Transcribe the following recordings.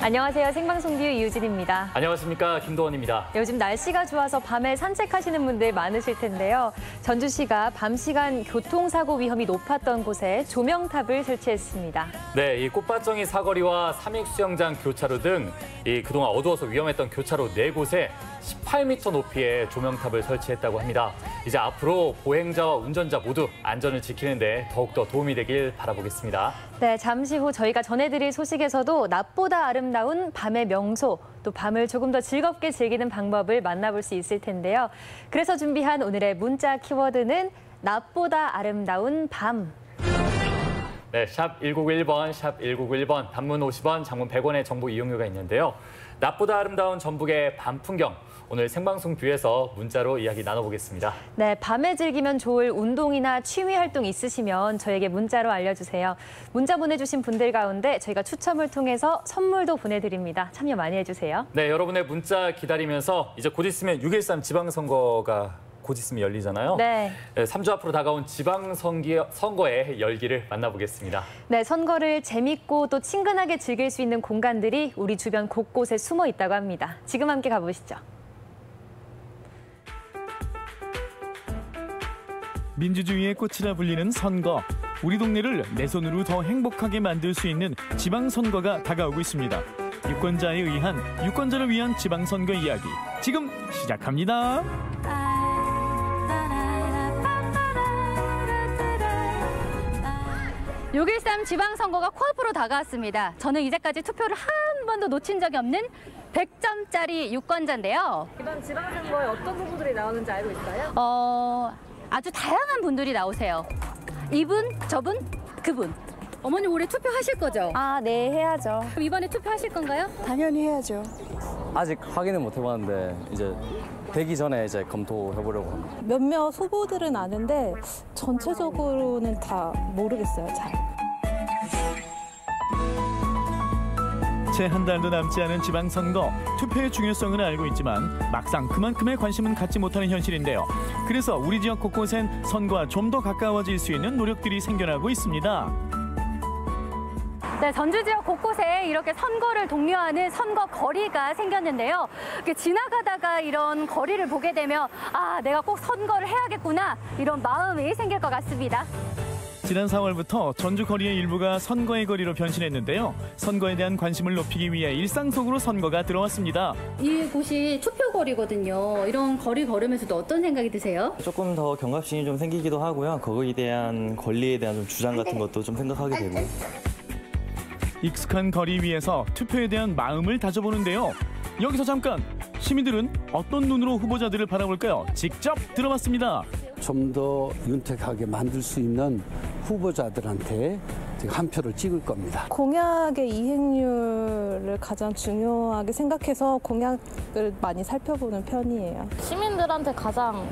안녕하세요. 생방송 뷰 이유진입니다. 안녕하십니까. 김도원입니다. 요즘 날씨가 좋아서 밤에 산책하시는 분들 많으실 텐데요. 전주시가 밤 시간 교통사고 위험이 높았던 곳에 조명탑을 설치했습니다. 네, 이 꽃밭정이 사거리와 삼익수영장 교차로 등 그동안 어두워서 위험했던 교차로 4곳에 18m 높이의 조명탑을 설치했다고 합니다. 이제 앞으로 보행자와 운전자 모두 안전을 지키는 데 더욱더 도움이 되길 바라보겠습니다. 네, 잠시 후 저희가 전해드릴 소식에서도 낮보다 아름다운 밤의 명소, 또 밤을 조금 더 즐겁게 즐기는 방법을 만나볼 수 있을 텐데요. 그래서 준비한 오늘의 문자 키워드는 낮보다 아름다운 밤. 네, 샵 1991번, 샵 1991번, 단문 50원, 장문 100원의 정보 이용료가 있는데요. 낮보다 아름다운 전북의 밤 풍경. 오늘 생방송 뷰에서 문자로 이야기 나눠보겠습니다. 네, 밤에 즐기면 좋을 운동이나 취미 활동 있으시면 저에게 문자로 알려주세요. 문자 보내주신 분들 가운데 저희가 추첨을 통해서 선물도 보내드립니다. 참여 많이 해주세요. 네, 여러분의 문자 기다리면서 이제 곧 있으면 6.13 지방선거가 곧 있으면 열리잖아요. 네. 3주 앞으로 다가온 지방선거의 열기를 만나보겠습니다. 네, 선거를 재밌고 또 친근하게 즐길 수 있는 공간들이 우리 주변 곳곳에 숨어 있다고 합니다. 지금 함께 가보시죠. 민주주의의 꽃이라 불리는 선거. 우리 동네를 내 손으로 더 행복하게 만들 수 있는 지방선거가 다가오고 있습니다. 유권자에 의한, 유권자를 위한 지방선거 이야기. 지금 시작합니다. 6.13 지방선거가 코앞으로 다가왔습니다. 저는 이제까지 투표를 한 번도 놓친 적이 없는 100점짜리 유권자인데요. 이번 지방선거에 어떤 후보들이 나오는지 알고 있어요? 아주 다양한 분들이 나오세요. 이분, 저분, 그분. 어머니 올해 투표하실 거죠? 아, 네, 해야죠. 그럼 이번에 투표하실 건가요? 당연히 해야죠. 아직 확인은 못 해봤는데 이제 되기 전에 이제 검토해보려고 합니다. 몇몇 후보들은 아는데 전체적으로는 다 모르겠어요, 잘. 채 한 달도 남지 않은 지방선거. 투표의 중요성을 알고 있지만 막상 그만큼의 관심은 갖지 못하는 현실인데요. 그래서 우리 지역 곳곳엔 선거와 좀 더 가까워질 수 있는 노력들이 생겨나고 있습니다. 네, 전주 지역 곳곳에 이렇게 선거를 독려하는 선거 거리가 생겼는데요. 지나가다가 이런 거리를 보게 되면 아, 내가 꼭 선거를 해야겠구나 이런 마음이 생길 것 같습니다. 지난 4월부터 전주 거리의 일부가 선거의 거리로 변신했는데요. 선거에 대한 관심을 높이기 위해 일상 속으로 선거가 들어왔습니다. 이곳이 투표거리거든요. 이런 거리 걸으면서도 어떤 생각이 드세요? 조금 더 경각심이 좀 생기기도 하고요. 거기에 대한 권리에 대한 좀 주장 같은 것도 좀 생각하게 되고. 익숙한 거리 위에서 투표에 대한 마음을 다져보는데요. 여기서 잠깐! 시민들은 어떤 눈으로 후보자들을 바라볼까요? 직접 들어봤습니다. 좀 더 윤택하게 만들 수 있는 후보자들한테 한 표를 찍을 겁니다. 공약의 이행률을 가장 중요하게 생각해서 공약을 많이 살펴보는 편이에요. 시민들한테 가장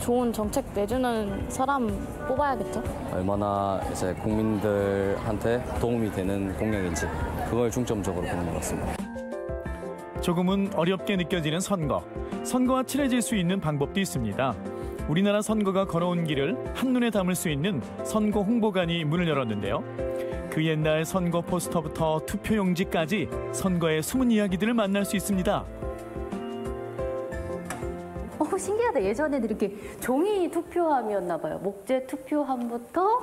좋은 정책 내주는 사람 뽑아야겠죠. 얼마나 이제 국민들한테 도움이 되는 공약인지 그걸 중점적으로 보는 것 같습니다. 조금은 어렵게 느껴지는 선거. 선거와 친해질 수 있는 방법도 있습니다. 우리나라 선거가 걸어온 길을 한눈에 담을 수 있는 선거 홍보관이 문을 열었는데요. 그 옛날 선거 포스터부터 투표용지까지 선거의 숨은 이야기들을 만날 수 있습니다. 신기하다. 예전에는 이렇게 종이 투표함이었나 봐요. 목재 투표함부터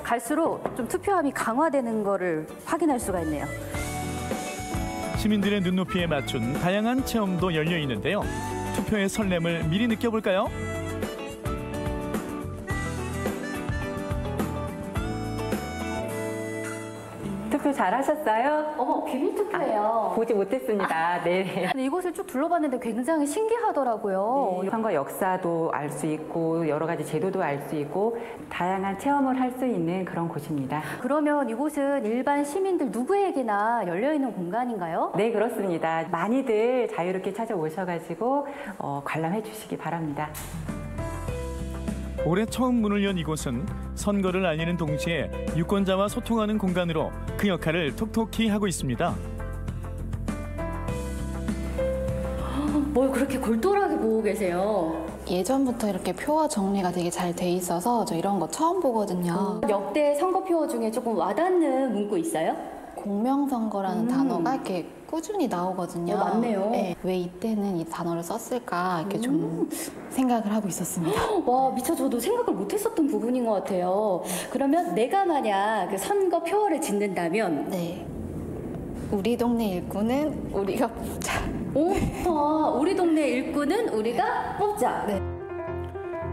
갈수록 좀 투표함이 강화되는 거를 확인할 수가 있네요. 시민들의 눈높이에 맞춘 다양한 체험도 열려 있는데요. 투표의 설렘을 미리 느껴볼까요? 투표 잘하셨어요? 비밀 투표예요. 보지 못했습니다. 네. 근데 이곳을 쭉 둘러봤는데 굉장히 신기하더라고요. 네. 선거 역사도 알 수 있고 여러 가지 제도도 알 수 있고 다양한 체험을 할 수 있는 그런 곳입니다. 그러면 이곳은 일반 시민들 누구에게나 열려있는 공간인가요? 네, 그렇습니다. 많이들 자유롭게 찾아오셔가지고 관람해 주시기 바랍니다. 올해 처음 문을 연 이곳은 선거를 알리는 동시에 유권자와 소통하는 공간으로 그 역할을 톡톡히 하고 있습니다. 뭘 그렇게 골똘하게 보고 계세요? 예전부터 이렇게 표와 정리가 되게 잘 돼 있어서 저 이런 거 처음 보거든요. 역대 선거표 중에 조금 와닿는 문구 있어요? 공명선거라는 단어가 이렇게 꾸준히 나오거든요. 맞네요. 네, 왜 이때는 이 단어를 썼을까 이렇게 좀 생각을 하고 있었습니다. 와, 미처 저도 생각을 못했었던 부분인 것 같아요. 그러면 내가 만약 그 선거 표어를 짓는다면 네. 우리 동네 일꾼은 우리가 뽑자. 우리 동네 일꾼은 우리가 뽑자. 네.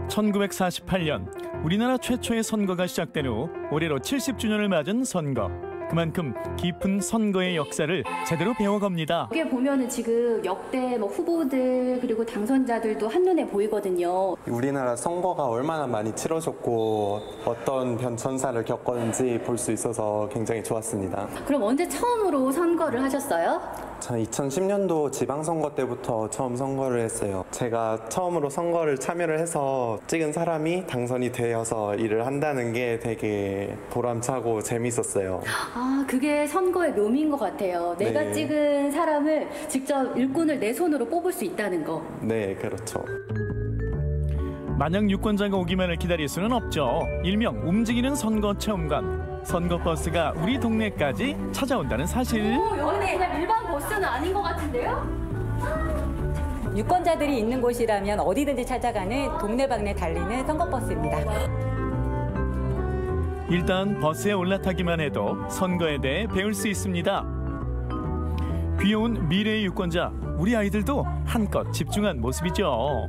1948년 우리나라 최초의 선거가 시작된 후 올해로 70주년을 맞은 선거. 그만큼 깊은 선거의 역사를 제대로 배워갑니다. 여기에 보면은 지금 역대 후보들 그리고 당선자들도 한눈에 보이거든요. 우리나라 선거가 얼마나 많이 치러졌고 어떤 변천사를 겪었는지 볼 수 있어서 굉장히 좋았습니다. 그럼 언제 처음으로 선거를 하셨어요? 저는 2010년도 지방선거 때부터 처음 선거를 했어요. 제가 처음으로 선거를 참여를 해서 찍은 사람이 당선이 되어서 일을 한다는 게 되게 보람차고 재밌었어요. 아, 그게 선거의 묘미인 것 같아요. 내가 네. 찍은 사람을 직접 일꾼을 내 손으로 뽑을 수 있다는 거. 네, 그렇죠. 마냥 유권자가 오기만을 기다릴 수는 없죠. 일명 움직이는 선거 체험관. 선거 버스가 우리 동네까지 찾아온다는 사실. 여기는 그냥 일반 버스는 아닌 것 같은데요? 유권자들이 있는 곳이라면 어디든지 찾아가는 동네방네 달리는 선거버스입니다. 일단 버스에 올라타기만 해도 선거에 대해 배울 수 있습니다. 귀여운 미래의 유권자, 우리 아이들도 한껏 집중한 모습이죠.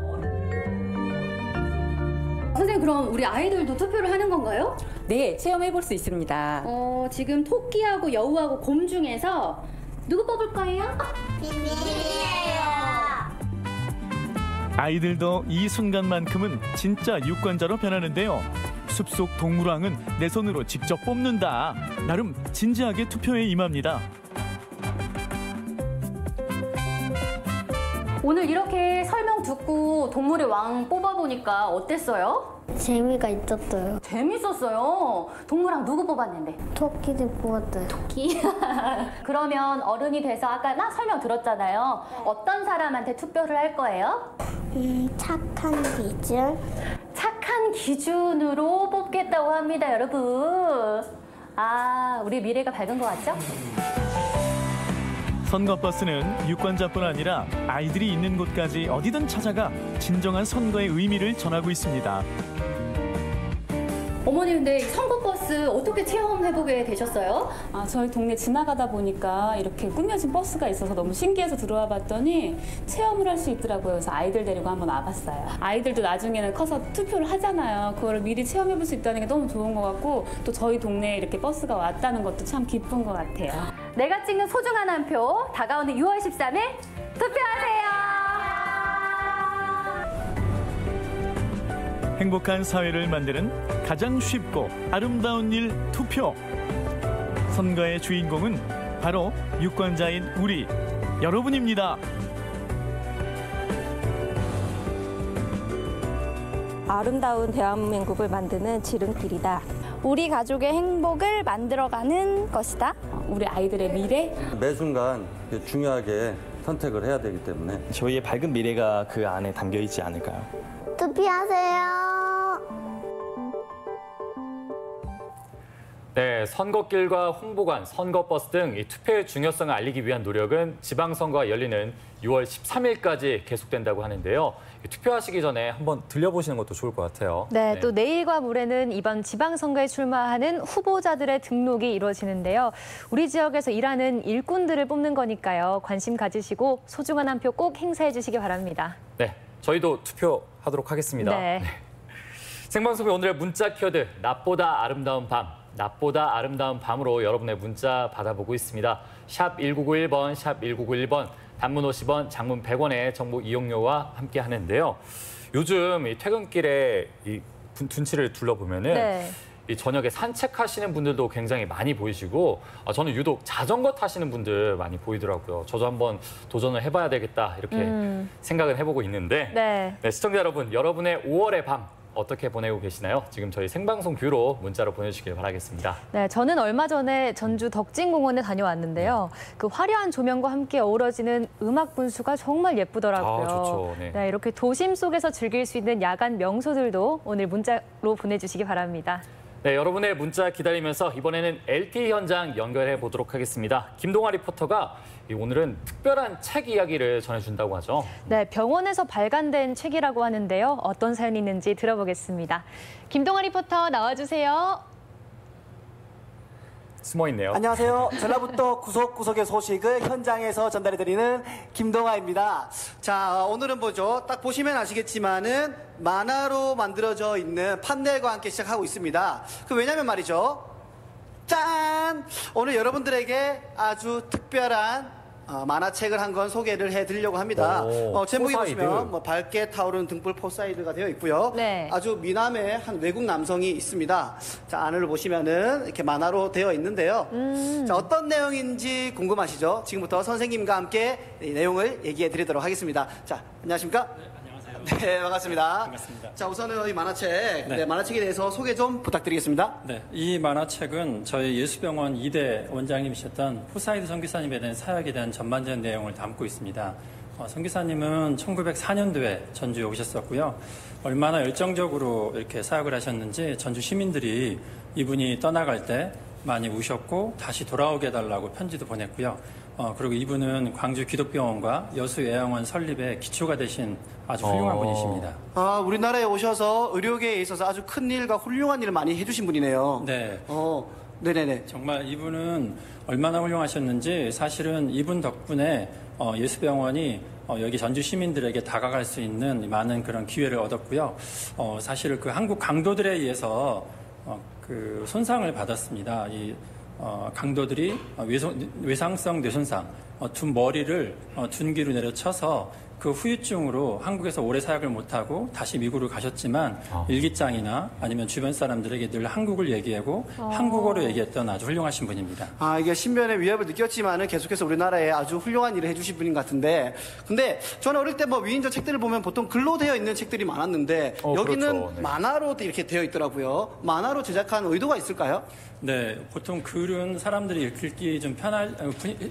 선생님, 그럼 우리 아이들도 투표를 하는 건가요? 네, 체험해볼 수 있습니다. 지금 토끼하고 여우하고 곰 중에서 누구 뽑을 거예요? 아이들도 이 순간만큼은 진짜 유권자로 변하는데요. 숲속 동물왕은 내 손으로 직접 뽑는다. 나름 진지하게 투표에 임합니다. 오늘 이렇게 설명 듣고 동물의 왕 뽑아보니까 어땠어요? 재미가 있었어요. 재밌었어요. 동물왕 누구 뽑았는데? 토끼를 뽑았어요. 토끼. 그러면 어른이 돼서 아까 나 설명 들었잖아요. 어떤 사람한테 투표를 할 거예요? 착한 기준. 착한 기준으로 뽑겠다고 합니다, 여러분. 아, 우리 미래가 밝은 것 같죠? 선거버스는 유권자뿐 아니라 아이들이 있는 곳까지 어디든 찾아가 진정한 선거의 의미를 전하고 있습니다. 어머니, 근데 선거버스 어떻게 체험해보게 되셨어요? 저희 동네 지나가다 보니까 이렇게 꾸며진 버스가 있어서 너무 신기해서 들어와 봤더니 체험을 할 수 있더라고요. 그래서 아이들 데리고 한번 와봤어요. 아이들도 나중에는 커서 투표를 하잖아요. 그거를 미리 체험해볼 수 있다는 게 너무 좋은 것 같고, 또 저희 동네에 이렇게 버스가 왔다는 것도 참 기쁜 것 같아요. 내가 찍는 소중한 한 표, 다가오는 6월 13일 투표하세요. 행복한 사회를 만드는 가장 쉽고 아름다운 일 투표. 선거의 주인공은 바로 유권자인 우리 여러분입니다. 아름다운 대한민국을 만드는 지름길이다. 우리 가족의 행복을 만들어가는 것이다. 우리 아이들의 미래? 매 순간 중요하게 선택을 해야 되기 때문에 저희의 밝은 미래가 그 안에 담겨 있지 않을까요? 투표하세요. 네, 선거길과 홍보관, 선거버스 등 이 투표의 중요성을 알리기 위한 노력은 지방선거가 열리는 6월 13일까지 계속된다고 하는데요. 투표하시기 전에 한번 들려보시는 것도 좋을 것 같아요. 네, 또 내일과 모레는 이번 지방선거에 출마하는 후보자들의 등록이 이루어지는데요. 우리 지역에서 일하는 일꾼들을 뽑는 거니까요. 관심 가지시고 소중한 한 표 꼭 행사해 주시기 바랍니다. 네, 저희도 투표하도록 하겠습니다. 네. 생방송의 오늘의 문자 키워드, 낮보다 아름다운 밤. 낮보다 아름다운 밤으로 여러분의 문자 받아보고 있습니다. 샵 1991번, 샵 1991번, 단문 50원, 장문 100원의 정보 이용료와 함께 하는데요. 요즘 이 퇴근길에 이 둔치를 둘러보면은 네. 이 저녁에 산책하시는 분들도 굉장히 많이 보이시고 저는 유독 자전거 타시는 분들 많이 보이더라고요. 저도 한번 도전을 해봐야 되겠다 이렇게 생각을 해보고 있는데 네, 시청자 여러분, 여러분의 5월의 밤 어떻게 보내고 계시나요? 지금 저희 생방송 뷰로 문자로 보내주시길 바라겠습니다. 네, 저는 얼마 전에 전주 덕진공원에 다녀왔는데요. 그 화려한 조명과 함께 어우러지는 음악 분수가 정말 예쁘더라고요. 아, 좋죠. 네. 네, 이렇게 도심 속에서 즐길 수 있는 야간 명소들도 오늘 문자로 보내주시기 바랍니다. 네, 여러분의 문자 기다리면서 이번에는 LTE 현장 연결해 보도록 하겠습니다. 김동아 리포터가 오늘은 특별한 책 이야기를 전해준다고 하죠. 네, 병원에서 발간된 책이라고 하는데요. 어떤 사연이 있는지 들어보겠습니다. 김동아 리포터 나와주세요. 숨어있네요. 안녕하세요. 전라북도 구석구석의 소식을 현장에서 전달해드리는 김동아입니다. 자, 오늘은 뭐죠? 딱 보시면 아시겠지만은 만화로 만들어져 있는 판넬과 함께 시작하고 있습니다. 왜냐면 말이죠. 짠! 오늘 여러분들에게 아주 특별한 만화책을 한 권 소개를 해드리려고 합니다. 제목이 포사이드. 보시면 밝게 타오르는 등불 포사이드가 되어 있고요. 네. 아주 미남의 한 외국 남성이 있습니다. 자, 안을 보시면은 이렇게 만화로 되어 있는데요. 자, 어떤 내용인지 궁금하시죠? 지금부터 선생님과 함께 이 내용을 얘기해 드리도록 하겠습니다. 자, 안녕하십니까? 네, 반갑습니다. 반갑습니다. 자, 우선은 이 만화책, 네. 만화책에 대해서 소개 좀 부탁드리겠습니다. 네, 이 만화책은 저희 예수병원 2대 원장님이셨던 포사이드 선교사님에 대한 사역에 대한 전반적인 내용을 담고 있습니다. 선교사님은 1904년도에 전주에 오셨었고요. 얼마나 열정적으로 이렇게 사역을 하셨는지 전주 시민들이 이분이 떠나갈 때 많이 우셨고 다시 돌아오게 해달라고 편지도 보냈고요. 그리고 이분은 광주 기독병원과 여수요양원 설립에 기초가 되신 아주 훌륭한 분이십니다. 우리나라에 오셔서 의료계에 있어서 아주 큰 일과 훌륭한 일을 많이 해주신 분이네요. 네. 네네네. 정말 이분은 얼마나 훌륭하셨는지 사실은 이분 덕분에 예수병원이 여기 전주 시민들에게 다가갈 수 있는 많은 그런 기회를 얻었고요. 사실 그 한국 강도들에 의해서 그 손상을 받았습니다. 이 강도들이 외상성 뇌손상, 둔 머리를 둔기로 내려쳐서 그 후유증으로 한국에서 오래 사역을 못하고 다시 미국으로 가셨지만 일기장이나 아니면 주변 사람들에게 늘 한국을 얘기하고 한국어로 얘기했던 아주 훌륭하신 분입니다. 이게 신변의 위협을 느꼈지만은 계속해서 우리나라에 아주 훌륭한 일을 해주신 분인 것 같은데, 근데 저는 어릴 때 위인전 책들을 보면 보통 글로 되어 있는 책들이 많았는데 여기는 그렇죠. 네. 만화로 이렇게 되어 있더라고요. 만화로 제작한 의도가 있을까요? 네, 보통 글은 사람들이 읽기 좀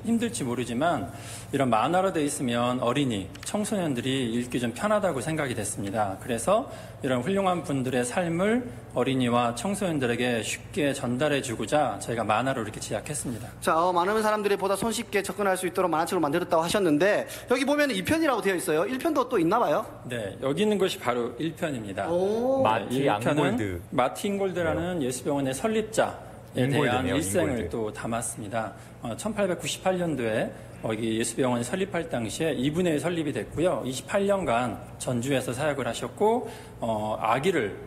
힘들지 모르지만 이런 만화로 돼 있으면 어린이, 청소년들이 읽기 좀 편하다고 생각이 됐습니다. 그래서 이런 훌륭한 분들의 삶을 어린이와 청소년들에게 쉽게 전달해주고자 저희가 만화로 이렇게 제작했습니다. 자, 많은 사람들이 보다 손쉽게 접근할 수 있도록 만화책을 만들었다고 하셨는데 여기 보면 2편이라고 되어 있어요. 1편도 또 있나 봐요? 네, 여기 있는 것이 바로 1편입니다. 마티 앙골드. 마티 잉골드라는 예수병원의 설립자에 대한 일생을 또 담았습니다. 1898년도에 여기 예수병원이 설립할 당시에 2분의 설립이 됐고요. 28년간 전주에서 사역을 하셨고 아기를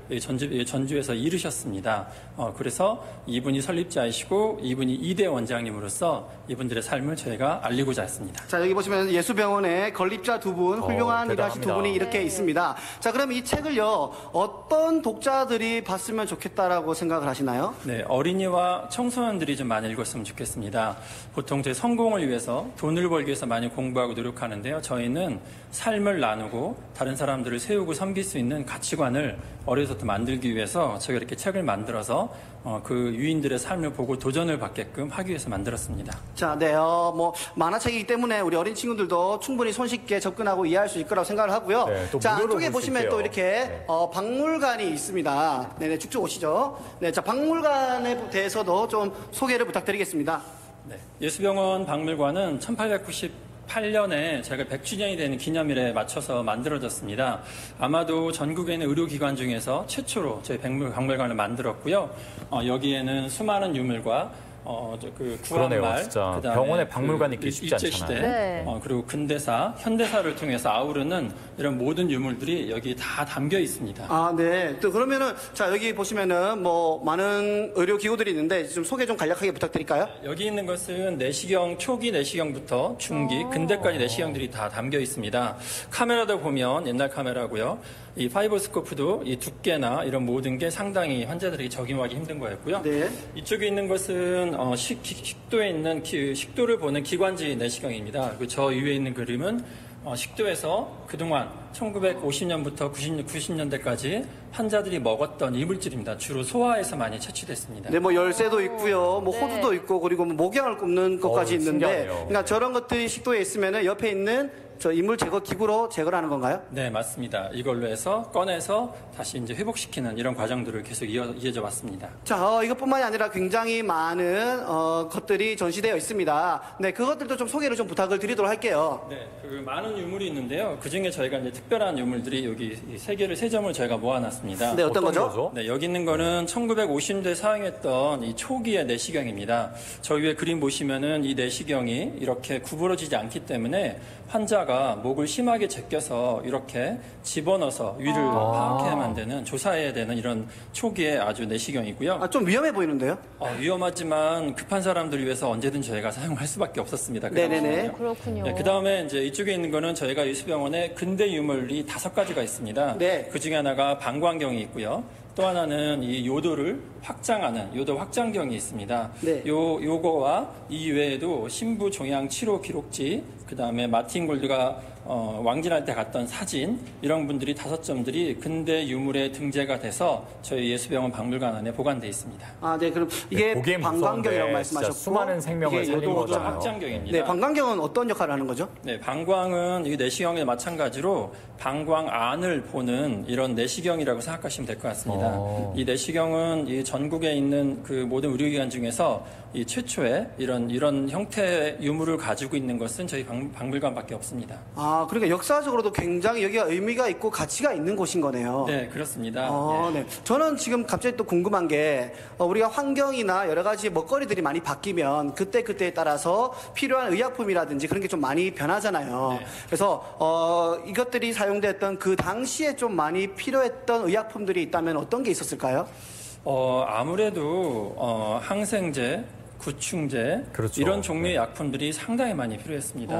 전주에서 이르셨습니다. 그래서 이분이 설립자이시고 이분이 2대 원장님으로서 이분들의 삶을 저희가 알리고자 했습니다. 자, 여기 보시면 예수병원의 건립자 두 분, 훌륭한 일을 하신 두 분이 이렇게 있습니다. 자, 그럼 이 책을요, 어떤 독자들이 봤으면 좋겠다라고 생각을 하시나요? 네, 어린이와 청소년들이 좀 많이 읽었으면 좋겠습니다. 보통 제 성공을 위해서 돈을 벌기 위해서 많이 공부하고 노력하는데요. 저희는 삶을 나누고 다른 사람들을 세우고 섬길 수 있는 가치관을 어려서부터 만들기 위해서 저희가 이렇게 책을 만들어서 그 유인들의 삶을 보고 도전을 받게끔 하기 위해서 만들었습니다. 자, 네, 만화책이기 때문에 우리 어린 친구들도 충분히 손쉽게 접근하고 이해할 수 있을 거라고 생각을 하고요. 네, 또 자, 무료로 안쪽에 볼수 보시면 또 있대요. 이렇게 네. 박물관이 있습니다. 네네, 쭉쭉 오시죠. 네, 자, 박물관에 대해서도 좀 소개를 부탁드리겠습니다. 네, 예수병원 박물관은 1898년에 저희가 100주년이 되는 기념일에 맞춰서 만들어졌습니다. 아마도 전국에 있는 의료기관 중에서 최초로 저희 박물관을 만들었고요. 여기에는 수많은 유물과 그 그러네요, 구한말, 진짜. 그다음에 병원에 박물관 있기 쉽지 일제시대, 않잖아요. 네. 그리고 근대사, 현대사를 통해서 아우르는 이런 모든 유물들이 여기 다 담겨 있습니다. 네. 또 그러면은, 자, 여기 보시면은 많은 의료기구들이 있는데 좀 소개 좀 간략하게 부탁드릴까요? 여기 있는 것은 내시경, 초기 내시경부터 중기, 근대까지 내시경들이 다 담겨 있습니다. 카메라도 보면 옛날 카메라고요. 이 파이버스코프도 이 두께나 이런 모든 게 상당히 환자들에게 적용하기 힘든 거였고요. 네. 이쪽에 있는 것은 식도에 있는 식도를 보는 기관지 내시경입니다. 그리고 저 위에 있는 그림은 식도에서 그동안 1950년부터 90년대까지 환자들이 먹었던 이물질입니다. 주로 소화에서 많이 채취됐습니다. 네, 열쇠도 있고요, 호두도 있고, 그리고 목양을 굽는 것까지 있는데, 신기하네요. 그러니까 저런 것들이 식도에 있으면은 옆에 있는 저 이물 제거 기구로 제거를 하는 건가요? 네, 맞습니다. 이걸로 해서 꺼내서 다시 이제 회복시키는 이런 과정들을 계속 이어져 왔습니다. 자, 이것뿐만이 아니라 굉장히 많은 것들이 전시되어 있습니다. 네, 그것들도 좀 소개를 좀 부탁을 드리도록 할게요. 네, 그 많은 유물이 있는데요. 그 중에 저희가 이제 특별한 유물들이 여기 세 점을 저희가 모아놨습니다. 네, 어떤 거죠? 네, 여기 있는 거는 1950년대 사용했던 이 초기의 내시경입니다. 저 위에 그림 보시면은 이 내시경이 이렇게 구부러지지 않기 때문에 환자가 목을 심하게 제껴서 이렇게 집어넣어서 위를 파악해야만 되는, 조사해야 되는 이런 초기의 아주 내시경이고요. 좀 위험해 보이는데요? 위험하지만 급한 사람들을 위해서 언제든 저희가 사용할 수밖에 없었습니다. 네네네. 그렇군요. 네, 그 다음에 이제 이쪽에 있는 거는 저희가 예수병원에 근대 유물이 5가지가 있습니다. 네. 그 중에 하나가 방광경이 있고요. 또 하나는 이 요도를 확장하는 요도 확장경이 있습니다. 네. 요거와 이 외에도 신부 종양 치료 기록지, 그 다음에 마틴 골드가 왕진할 때 갔던 사진, 이런 분들이 5점들이 근대 유물에 등재가 돼서 저희 예수병원 박물관 안에 보관돼 있습니다. 아, 네, 그럼 이게 방광경이라고 말씀하셨고, 수많은 생명을 살린 거잖아요. 확장경입니다. 네, 방광경은 어떤 역할을 하는 거죠? 네, 방광은 이 내시경에 마찬가지로 방광 안을 보는 이런 내시경이라고 생각하시면 될 것 같습니다. 이 내시경은 이 전국에 있는 그 모든 의료기관 중에서 이 최초의 이런 형태의 유물을 가지고 있는 것은 저희 박물관밖에 없습니다. 아, 그러니까 역사적으로도 굉장히 여기가 의미가 있고 가치가 있는 곳인 거네요. 네, 그렇습니다. 네. 저는 지금 갑자기 또 궁금한 게 우리가 환경이나 여러 가지 먹거리들이 많이 바뀌면 그때그때에 따라서 필요한 의약품이라든지 그런 게 좀 많이 변하잖아요. 네. 그래서 이것들이 사용됐던 그 당시에 좀 많이 필요했던 의약품들이 있다면 어떤 게 있었을까요? 아무래도 항생제, 구충제, 그렇죠. 이런 종류의 약품들이 상당히 많이 필요했습니다.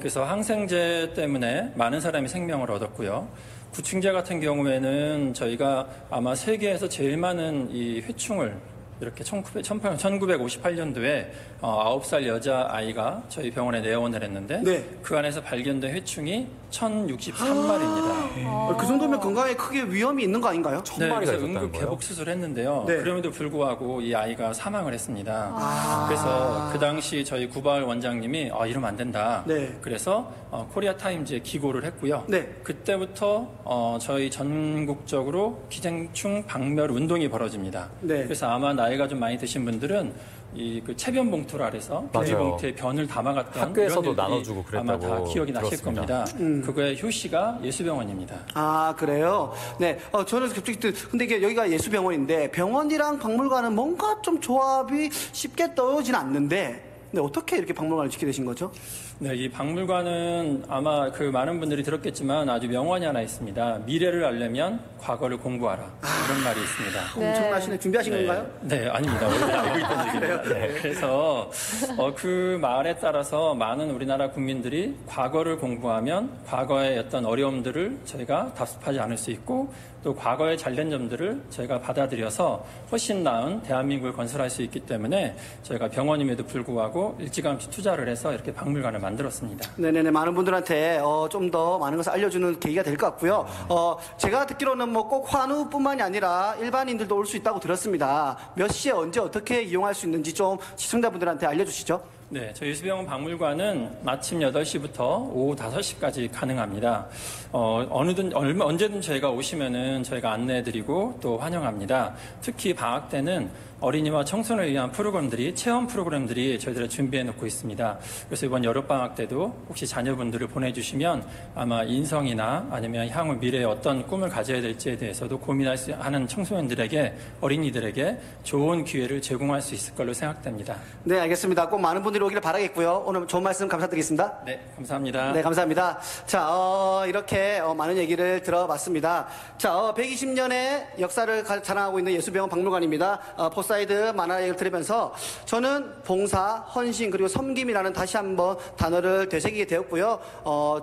그래서 항생제 때문에 많은 사람이 생명을 얻었고요. 구충제 같은 경우에는 저희가 아마 세계에서 제일 많은 이 회충을 이렇게 1958년도에 9살 여자아이가 저희 병원에 내원을 했는데 네. 그 안에서 발견된 회충이 1063마리입니다. 그 정도면 건강에 크게 위험이 있는 거 아닌가요? 네, 그래서 응급 개복 수술을 했는데요. 네. 그럼에도 불구하고 이 아이가 사망을 했습니다. 그래서 그 당시 저희 구바을 원장님이 이러면 안 된다. 네. 그래서 코리아 타임즈에 기고를 했고요. 네. 그때부터 저희 전국적으로 기생충 박멸 운동이 벌어집니다. 네. 그래서 아마 나이가 좀 많이 드신 분들은 그 체변 봉투라 해서 비닐봉투에 변을 담아갔던 학교에서도 이런 일들이 나눠주고 그랬다고 아마 다 기억이 나실 들었습니다. 겁니다. 그거의 효시가 예수병원입니다. 아, 그래요? 네. 저는 갑자기 근데 이게 여기가 예수병원인데 병원이랑 박물관은 뭔가 좀 조합이 쉽게 떠오르진 않는데 네, 어떻게 이렇게 박물관을 짓게 되신 거죠? 네, 이 박물관은 아마 그 많은 분들이 들었겠지만 아주 명언이 하나 있습니다. 미래를 알려면 과거를 공부하라. 이런 말이 있습니다. 엄청나시네. 준비하신 건가요? 네, 아닙니다. 원래 알고 있던 얘기입니다. 네, 그래서 그 말에 따라서 많은 우리나라 국민들이 과거를 공부하면 과거의 어떤 어려움들을 저희가 답습하지 않을 수 있고 또 과거의 잘된 점들을 저희가 받아들여서 훨씬 나은 대한민국을 건설할 수 있기 때문에 저희가 병원임에도 불구하고 일찌감치 투자를 해서 이렇게 박물관을 만들었습니다. 네네네. 많은 분들한테 좀 더 많은 것을 알려주는 계기가 될 것 같고요. 제가 듣기로는 뭐 꼭 환우뿐만이 아니라 일반인들도 올 수 있다고 들었습니다. 몇 시에 언제 어떻게 이용할 수 있는지 좀 시청자분들한테 알려주시죠. 네, 저희 예수병원 박물관은 아침 8시부터 오후 5시까지 가능합니다. 언제든 저희가 오시면은 저희가 안내해드리고 또 환영합니다. 특히 방학 때는 어린이와 청소년을 위한 프로그램들이, 체험 프로그램들이 저희들이 준비해 놓고 있습니다. 그래서 이번 여름방학 때도 혹시 자녀분들을 보내주시면 아마 인성이나 아니면 향후 미래에 어떤 꿈을 가져야 될지에 대해서도 고민하는 청소년들에게, 어린이들에게 좋은 기회를 제공할 수 있을 걸로 생각됩니다. 네, 알겠습니다. 꼭 많은 분들이 오기를 바라겠고요. 오늘 좋은 말씀 감사드리겠습니다. 네, 감사합니다. 네, 감사합니다. 자, 이렇게 많은 얘기를 들어봤습니다. 자, 120년의 역사를 자랑하고 있는 예수병원 박물관입니다. 사이드 만화 얘기를 들으면서 저는 봉사, 헌신 그리고 섬김이라는 다시 한번 단어를 되새기게 되었고요.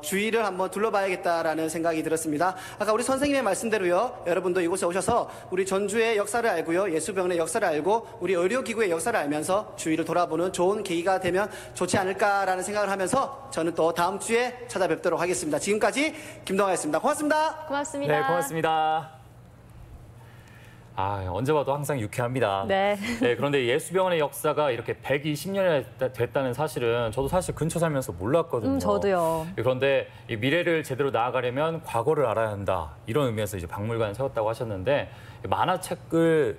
주위를 한번 둘러봐야겠다라는 생각이 들었습니다. 아까 우리 선생님의 말씀대로요. 여러분도 이곳에 오셔서 우리 전주의 역사를 알고요. 예수병원의 역사를 알고 우리 의료기구의 역사를 알면서 주위를 돌아보는 좋은 계기가 되면 좋지 않을까라는 생각을 하면서 저는 또 다음 주에 찾아뵙도록 하겠습니다. 지금까지 김동아였습니다. 고맙습니다. 고맙습니다. 네, 고맙습니다. 언제 봐도 항상 유쾌합니다. 네. 네, 그런데 예수병원의 역사가 이렇게 120년이 됐다는 사실은 저도 사실 근처 살면서 몰랐거든요. 저도요. 그런데 이 미래를 제대로 나아가려면 과거를 알아야 한다. 이런 의미에서 이제 박물관을 세웠다고 하셨는데 만화책을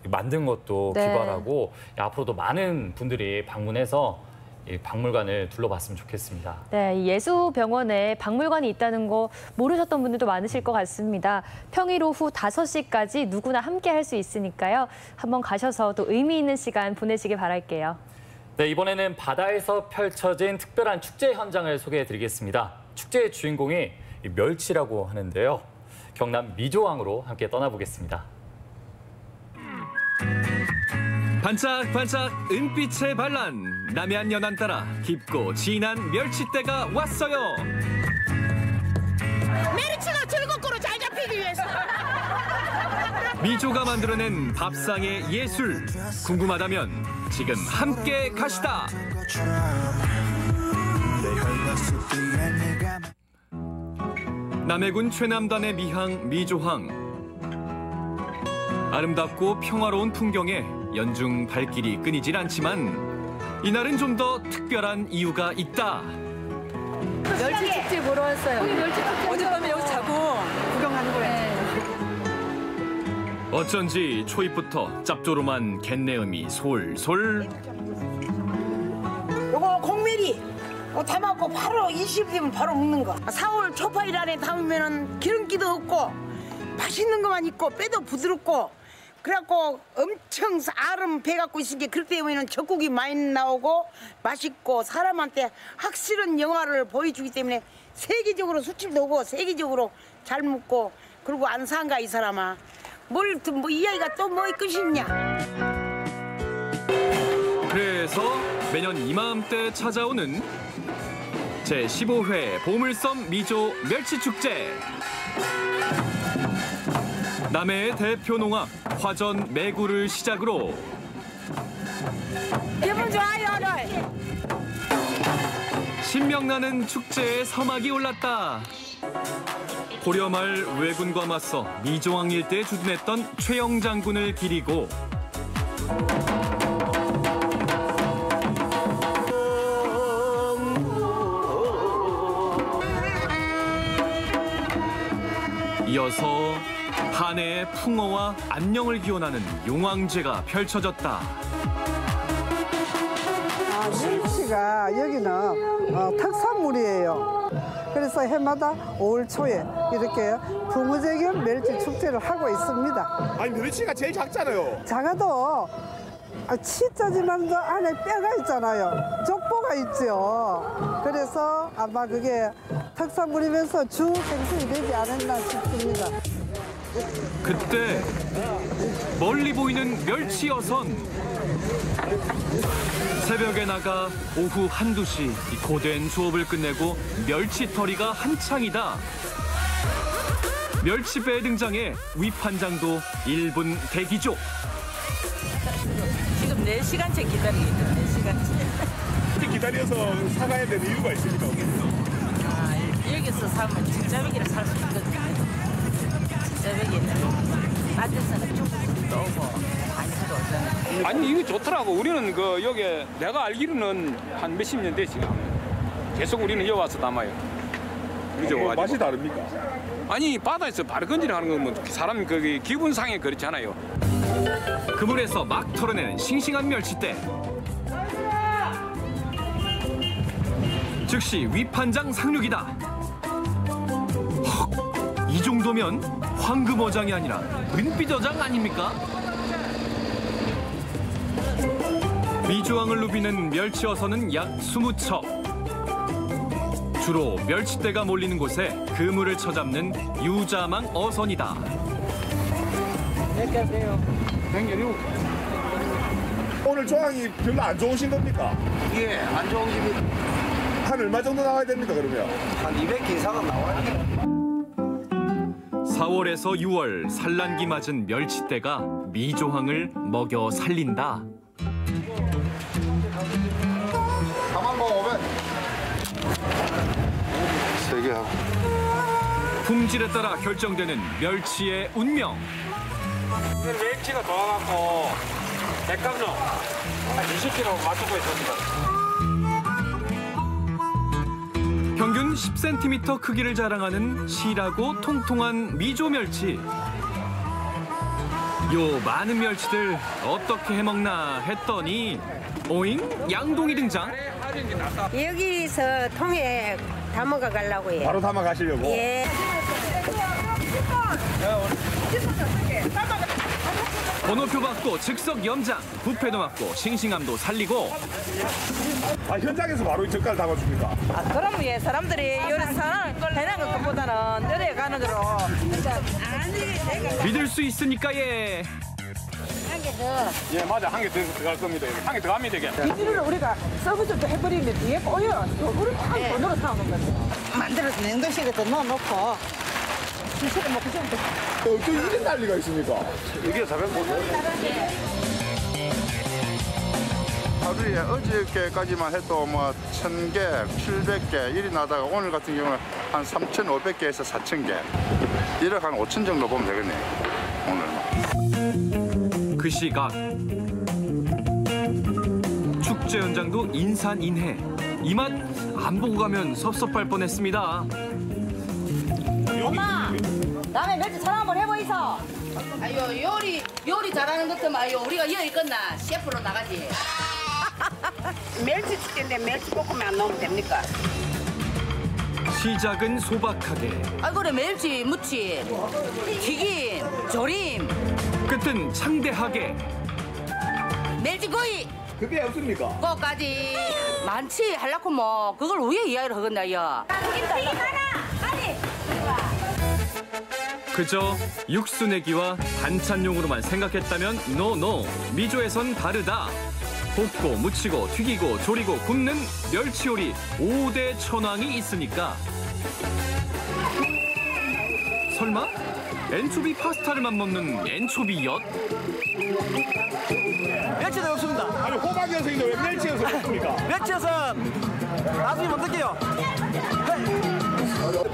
만든 것도 네. 기발하고 앞으로도 많은 분들이 방문해서 이 박물관을 둘러봤으면 좋겠습니다. 네, 이 예수병원에 박물관이 있다는 거 모르셨던 분들도 많으실 것 같습니다. 평일 오후 5시까지 누구나 함께 할 수 있으니까요. 한번 가셔서 또 의미 있는 시간 보내시길 바랄게요. 네, 이번에는 바다에서 펼쳐진 특별한 축제 현장을 소개해드리겠습니다. 축제의 주인공이 이 멸치라고 하는데요. 경남 미조항으로 함께 떠나보겠습니다. 반짝반짝 은빛의 반란, 남해안 연안 따라 깊고 진한 멸치대가 왔어요. 멸치가 즐겁고로 잘 잡히기 위해서. 미조가 만들어낸 밥상의 예술, 궁금하다면 지금 함께 가시다. 남해군 최남단의 미항 미조항. 아름답고 평화로운 풍경에 연중 발길이 끊이질 않지만 이날은 좀 더 특별한 이유가 있다. 멸치 축제 보러 왔어요. 어젯밤에 여기 자고 구경하는 거예요. 어쩐지 초입부터 짭조름한 갯내음이 솔솔. 요거 공메리 담아갖고 바로 20이면 바로 먹는 거. 4월 초파일 안에 담으면 기름기도 없고 맛있는 것만 있고 빼도 부드럽고 그래갖고 엄청 알은 배갖고 있으니까 그렇게 되면 젖국이 많이 나오고 맛있고 사람한테 확실한 영화를 보여주기 때문에 세계적으로 수출도 오고 세계적으로 잘 먹고 그리고 안 산가 이 사람아. 뭐 이야기가 또 뭐 있고 싶냐. 그래서 매년 이맘때 찾아오는 제15회 보물섬 미조 멸치축제. 남해의 대표 농악 화전 매구를 시작으로 기분 좋아요 오늘. 신명나는 축제에 서막이 올랐다. 고려말 왜군과 맞서 미조항 일대에 주둔했던 최영 장군을 기리고 이어서 한해의 풍어와 안녕을 기원하는 용왕제가 펼쳐졌다. 멸치가 여기는 특산물이에요. 그래서 해마다 5월 초에 이렇게 풍어제겸 멸치 축제를 하고 있습니다. 아니 멸치가 제일 작잖아요. 작아도 치짜지만 그 안에 뼈가 있잖아요. 족보가 있죠. 그래서 아마 그게 특산물이면서 주 생선이 되지 않았나 싶습니다. 그때 멀리 보이는 멸치 어선. 새벽에 나가 오후 1~2시 고된 조업을 끝내고 멸치털이가 한창이다. 멸치배에 등장해 위판장도 1분 대기죠. 지금 4시간째 기다리고 있어요. 4시간째. 기다려서 사가야 되는 이유가 있습니까? 여기서 사면 진짜배기를 살 수 있거든요. 진짜배기는 딴 데서는 중국도 오고 많이 사러 오잖아요. 아니 이게 좋더라고. 우리는 그 여기 내가 알기로는 한 몇십 년 됐지. 계속 우리는 여기 와서 담아요. 그죠? 맛이 다릅니까? 아니 바다에서 바로 건지를 하는 건 사람 그 기분상에 그렇잖아요. 그물에서 막 털어내는 싱싱한 멸치대. 즉시 위판장 상륙이다. 헉, 이 정도면 황금어장이 아니라 은빛어장 아닙니까? 미조항을 누비는 멸치어선은 약 20척. 주로 멸치대가 몰리는 곳에 그물을 쳐잡는 유자망 어선이다. 오늘 조항이 별로 안 좋으신 겁니까? 예, 안 좋은 집이 한 얼마 정도 나와야 됩니까 그러면? 한 200개 이상은 나와요. 4월에서 6월 산란기 맞은 멸치대가 미조항을 먹여 살린다. 45,500. 3개 하고. 품질에 따라 결정되는 멸치의 운명. 오늘 멸치가 좋아갖고 백감로 한 20kg 맞추고 있습니다. 평균 10cm 크기를 자랑하는 실하고 통통한 미조 멸치. 요 많은 멸치들 어떻게 해먹나 했더니 오잉? 양동이 등장. 여기서 통에 담아가 가려고 해요. 바로 담아 가시려고? 예. 번호표 받고 즉석 염장, 부패도 맞고 싱싱함도 살리고. 아, 현장에서 바로 이 젓갈 담아줍니까? 아, 그럼 예, 사람들이 요리 사람 해는 것보다는 내려가는 거로. 믿을 수 있으니까 예. 예, 맞아. 한 개 더 들어갈 겁니다. 한 개 더 합니다, 이게. 비닐을 우리가 서비스도 해버리면 뒤에 꼬여. 우리 한 돈으로 사오는 거지. 만들어서 냉동실에다 넣어놓고 주시고 먹고 싶으면 돼. 어떻게 이런 난리가 있습니까? 이게 450원. 하루에 어저께까지만 해도 뭐 1,000개, 700개 일이 나다가 오늘 같은 경우는 한 3,500개에서 4,000개. 1억 한 5천 정도 보면 되겠네요. 오늘. 그 시각 축제 현장도 인산인해. 이 맛 안 보고 가면 섭섭할 뻔했습니다. 엄마, 다음에 멸치 촬영 한번 해보이소. 아유, 요리 잘하는 것도 말이요. 우리가 여기 끝나 셰프로 나가지. 멸치 축제인데 멸치 볶음면 안 넣으면 됩니까? 시작은 소박하게. 아, 그래 멸치, 무침, 튀김, 조림. 끝은 창대하게. 멸치구이. 그게 없습니까? 그거까지 많지 하려고 뭐 그걸 왜 이야기를 하겠나 요. 튀김 하나, 빨리. 그저 육수 내기와 반찬용으로만 생각했다면 노노. 미조에선 다르다. 볶고 무치고 튀기고 조리고 굽는 멸치 요리 5대 천왕이 있으니까. 설마 엔초비 파스타를만 먹는 엔초비 엿? 멸치도 없습니다. 아니, 호박이어서인데 왜 멸치여서 없습니까? 멸치여서 나중에 먹을게요.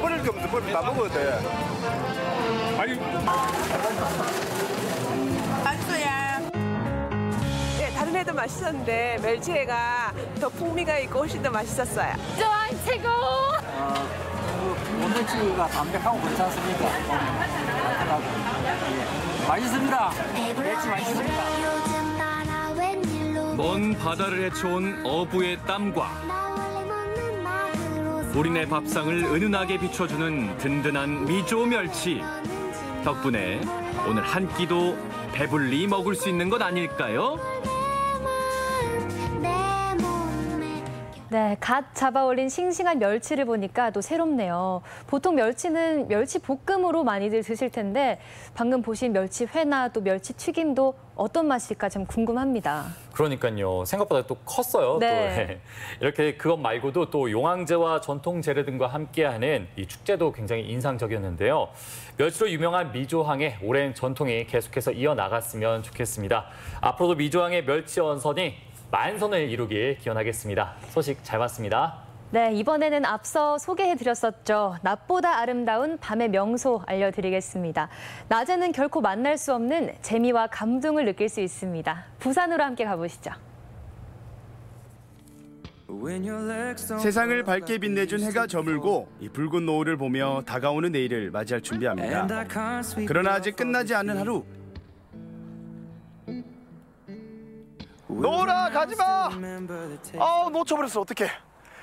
버릴 게 없는데 버릴 다 먹어야 돼. 아니. 맛있어요. 네, 다른 애도 맛있었는데 멸치회가 더 풍미가 있고 훨씬 더 맛있었어요. 좋아, 최고. 원멸치가 담백하고 괜찮습니까? 맛있습니다. 멸치 맛있습니다. 먼 바다를 헤쳐온 어부의 땀과 우리네 밥상을 은은하게 비춰주는 든든한 미조 멸치. 덕분에 오늘 한 끼도 배불리 먹을 수 있는 것 아닐까요? 네, 갓 잡아 올린 싱싱한 멸치를 보니까 또 새롭네요. 보통 멸치는 멸치 볶음으로 많이들 드실 텐데 방금 보신 멸치회나 또 멸치 튀김도 어떤 맛일까 좀 궁금합니다. 그러니까요. 생각보다 또 컸어요. 네. 또 이렇게 그것 말고도 또 용왕제와 전통 재래 등과 함께하는 이 축제도 굉장히 인상적이었는데요. 멸치로 유명한 미조항의 오랜 전통이 계속해서 이어나갔으면 좋겠습니다. 앞으로도 미조항의 멸치 언선이 만선을 이루길 기원하겠습니다. 소식 잘 봤습니다. 네, 이번에는 앞서 소개해드렸었죠. 낮보다 아름다운 밤의 명소 알려드리겠습니다. 낮에는 결코 만날 수 없는 재미와 감동을 느낄 수 있습니다. 부산으로 함께 가보시죠. 세상을 밝게 빛내준 해가 저물고 이 붉은 노을을 보며 다가오는 내일을 맞이할 준비합니다. 그러나 아직 끝나지 않은 하루. 노을아, 가지마! 놓쳐버렸어. 어떡해.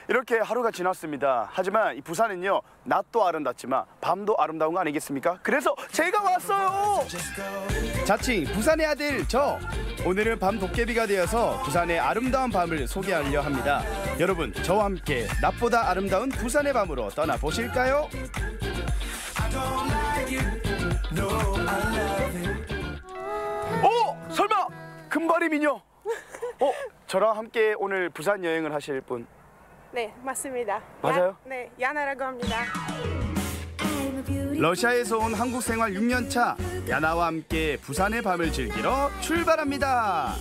이렇게 하루가 지났습니다. 하지만 이 부산은요, 낮도 아름답지만 밤도 아름다운 거 아니겠습니까? 그래서 제가 왔어요. 자칭 부산의 아들 저. 오늘은 밤 도깨비가 되어서 부산의 아름다운 밤을 소개하려 합니다. 여러분, 저와 함께 낮보다 아름다운 부산의 밤으로 떠나보실까요? 설마 금발이 미녀? 저랑 함께 오늘 부산 여행을 하실 분? 네, 맞습니다. 맞아요? 네, 야나라고 합니다. 러시아에서 온 한국 생활 6년 차 야나와 함께 부산의 밤을 즐기러 출발합니다.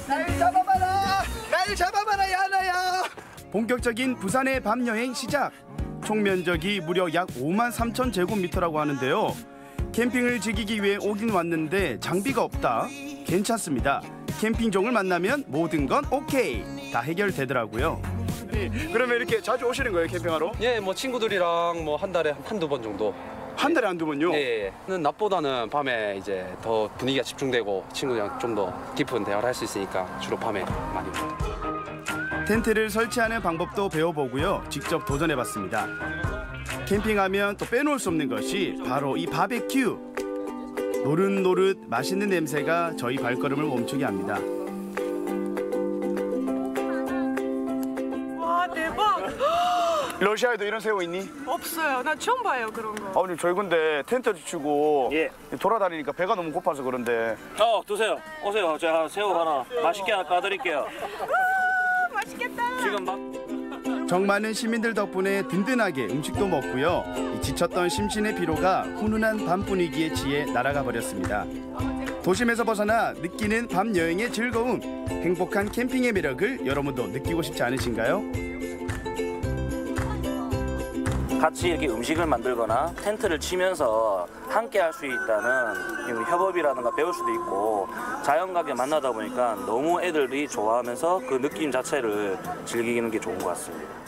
날 잡아봐라! 날 잡아봐라, 야나야! 본격적인 부산의 밤 여행 시작. 총 면적이 무려 약 53,000제곱미터라고 하는데요. 캠핑을 즐기기 위해 오긴 왔는데 장비가 없다. 괜찮습니다. 캠핑종을 만나면 모든 건 오케이. 다 해결되더라고요. 그러면 이렇게 자주 오시는 거예요, 캠핑하러? 예, 뭐 친구들이랑 뭐 한 달에 한두 번 정도. 한 달에 한두 번요? 예. 낮보다는 밤에 이제 더 분위기가 집중되고 친구들이랑 좀 더 깊은 대화를 할 수 있으니까 주로 밤에 많이 오고. 텐트를 설치하는 방법도 배워보고요. 직접 도전해봤습니다. 캠핑하면 또 빼놓을 수 없는 것이 바로 이 바베큐. 노릇노릇 맛있는 냄새가 저희 발걸음을 멈추게 합니다. 와 대박. 러시아에도 이런 새우 있니? 없어요. 나 처음 봐요 그런 거. 아버님 저희 근데 텐트 치고 돌아다니니까 배가 너무 고파서 그런데. 드세요. 오세요. 제가 새우 하나 맛있게 하나 까드릴게요. 맛있겠다. 지금 막. 정 많은 시민들 덕분에 든든하게 음식도 먹고요. 이 지쳤던 심신의 피로가 훈훈한 밤 분위기에 취해 날아가 버렸습니다. 도심에서 벗어나 느끼는 밤 여행의 즐거움, 행복한 캠핑의 매력을 여러분도 느끼고 싶지 않으신가요? 같이 이렇게 음식을 만들거나 텐트를 치면서 함께 할 수 있다는 협업이라든가 배울 수도 있고 자연과게 만나다 보니까 너무 애들이 좋아하면서 그 느낌 자체를 즐기는 게 좋은 것 같습니다.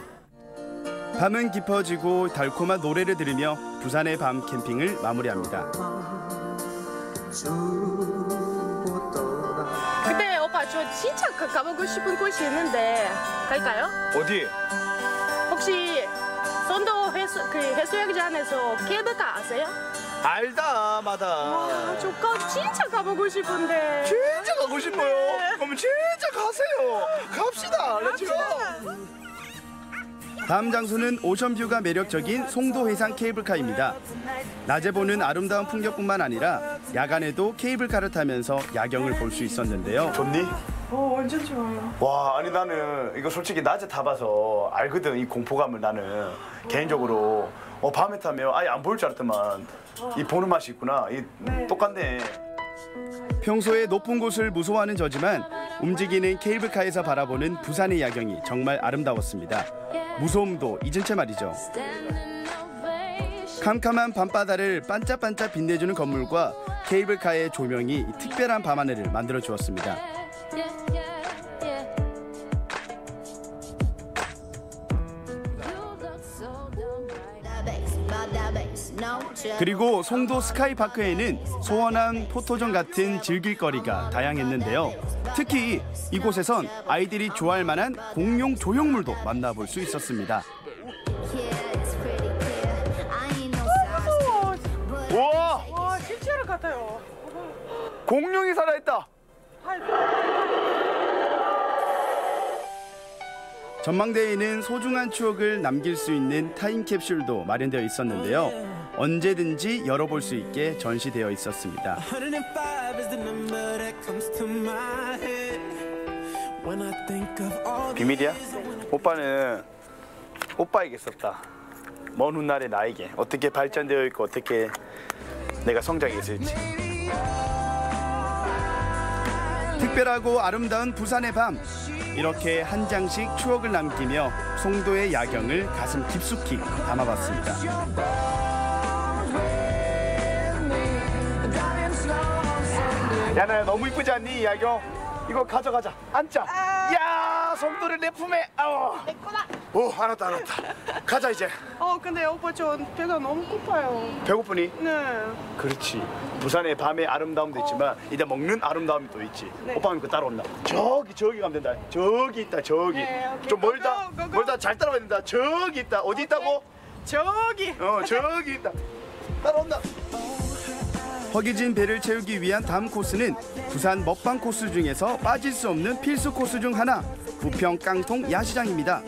밤은 깊어지고 달콤한 노래를 들으며 부산의 밤 캠핑을 마무리합니다. 근데 오빠 저 진짜 가보고 싶은 곳이 있는데 갈까요? 어디? 혹시 선도 해수욕장에서 케이블카 아세요? 알다 마다. 와, 저 진짜 가보고 싶은데. 진짜 가고 싶어요? 그럼 진짜 가세요. 갑시다. 렛츠고. 다음 장소는 오션뷰가 매력적인 송도 해상 케이블카입니다. 낮에 보는 아름다운 풍경뿐만 아니라 야간에도 케이블카를 타면서 야경을 볼 수 있었는데요. 좋니? 완전 좋아요. 와, 아니 나는 이거 솔직히 낮에 타봐서 알거든. 이 공포감을 나는 개인적으로 밤에 타면 아예 안 보일 줄 알았더만 이 보는 맛이 있구나. 똑같네. 평소에 높은 곳을 무서워하는 저지만 움직이는 케이블카에서 바라보는 부산의 야경이 정말 아름다웠습니다. 무서움도 잊은 채 말이죠. 캄캄한 밤바다를 반짝반짝 빛내주는 건물과 케이블카의 조명이 특별한 밤하늘을 만들어 주었습니다. 그리고 송도 스카이파크에는 소원한 포토존 같은 즐길거리가 다양했는데요. 특히 이곳에선 아이들이 좋아할 만한 공룡 조형물도 만나볼 수 있었습니다. 우와! 와, 실제로 같아요. 공룡이 살아있다. 전망대에는 소중한 추억을 남길 수 있는 타임캡슐도 마련되어 있었는데요. 언제든지 열어볼 수 있게 전시되어 있었습니다. 비밀이야? 오빠는 오빠에게 썼다. 먼 훗날의 나에게 어떻게 발전되어 있고 어떻게 내가 성장했을지. 특별하고 아름다운 부산의 밤. 이렇게 한 장씩 추억을 남기며 송도의 야경을 가슴 깊숙이 담아봤습니다. 야, 나 너무 이쁘지 않니, 이 야경? 이거 가져가자. 앉자. 야, 송도를 내 품에. 내 거다. 오, 알았다. 가자 이제. 근데 오빠 저 배가 너무 고파요. 배고프니? 네. 그렇지. 부산의 밤의 아름다움도 있지만 이제 먹는 아름다움이 또 있지. 네. 오빠는 그 따라온다. 저기 가면 된다. 저기 있다. 저기. 네, 좀 멀다. 멀다. 잘 따라와야 된다. 저기 있다. 어디 있다고? 저기. 저기 있다. 따라온다. 허기진 배를 채우기 위한 다음 코스는 부산 먹방 코스 중에서 빠질 수 없는 필수 코스 중 하나, 부평 깡통 야시장입니다.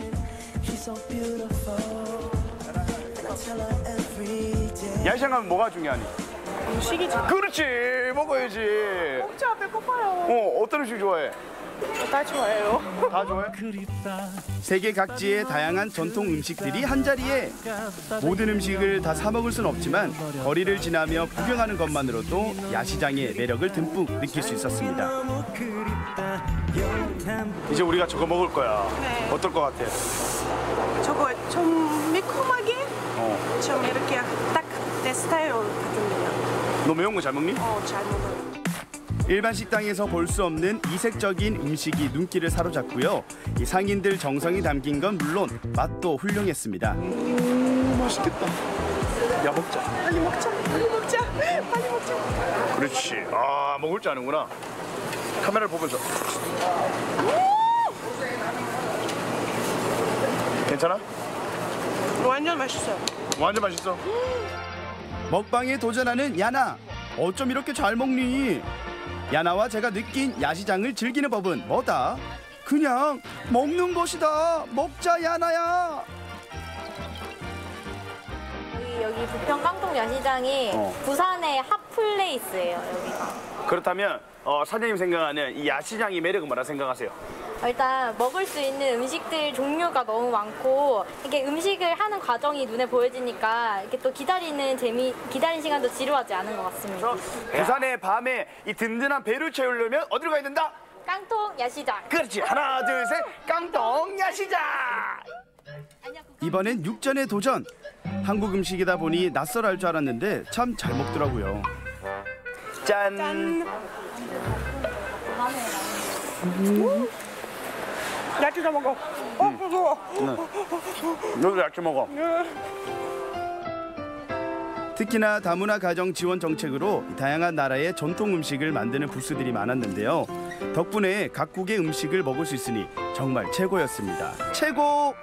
야시장 가면 뭐가 중요하니? 음식이지. 그렇지. 먹어야지. 진짜 배고파요. 어떤 음식 좋아해? 다 좋아해요. 다 좋아해? 세계 각지의 다양한 전통 음식들이 한자리에. 모든 음식을 다 사 먹을 수는 없지만 거리를 지나며 구경하는 것만으로도 야시장의 매력을 듬뿍 느낄 수 있었습니다. 이제 우리가 저거 먹을 거야. 네. 어떨 것 같아? 저거 좀 매콤하게 좀 이렇게 딱 내 스타일 같은데요. 너 매운 거 잘 먹니? 잘 먹어요. 일반 식당에서 볼 수 없는 이색적인 음식이 눈길을 사로잡고요. 이 상인들 정성이 담긴 건 물론 맛도 훌륭했습니다. 맛있겠다. 야, 먹자. 빨리 먹자. 빨리 먹자. 빨리 먹자. 그렇지. 아, 먹을 줄 아는구나. 카메라를 보면서. 괜찮아? 완전 맛있어요. 완전 맛있어. 먹방에 도전하는 야나. 어쩜 이렇게 잘 먹니? 야나와 제가 느낀 야시장을 즐기는 법은 뭐다? 그냥 먹는 것이다. 먹자 야나야. 여기 부평 깡통 야시장이 부산의 핫플레이스예요, 여기가. 그렇다면 사장님 생각하는 이 야시장의 매력은 뭐라 생각하세요? 일단 먹을 수 있는 음식들 종류가 너무 많고 이렇게 음식을 하는 과정이 눈에 보여지니까 이렇게 또 기다리는 시간도 지루하지 않은 것 같습니다. 부산의 밤에 이 든든한 배를 채우려면 어디로 가야 된다? 깡통 야시장. 그렇지. 하나, 둘, 셋. 깡통 야시장. 이번엔 육전에 도전. 한국 음식이다 보니 낯설할 줄 알았는데 참 잘 먹더라고요. 짠. 야채 먹어. 무서워. 너도 야채 먹어. 특히나 다문화 가정 지원 정책으로 다양한 나라의 전통 음식을 만드는 부스들이 많았는데요. 덕분에 각국의 음식을 먹을 수 있으니 정말 최고였습니다. 최고!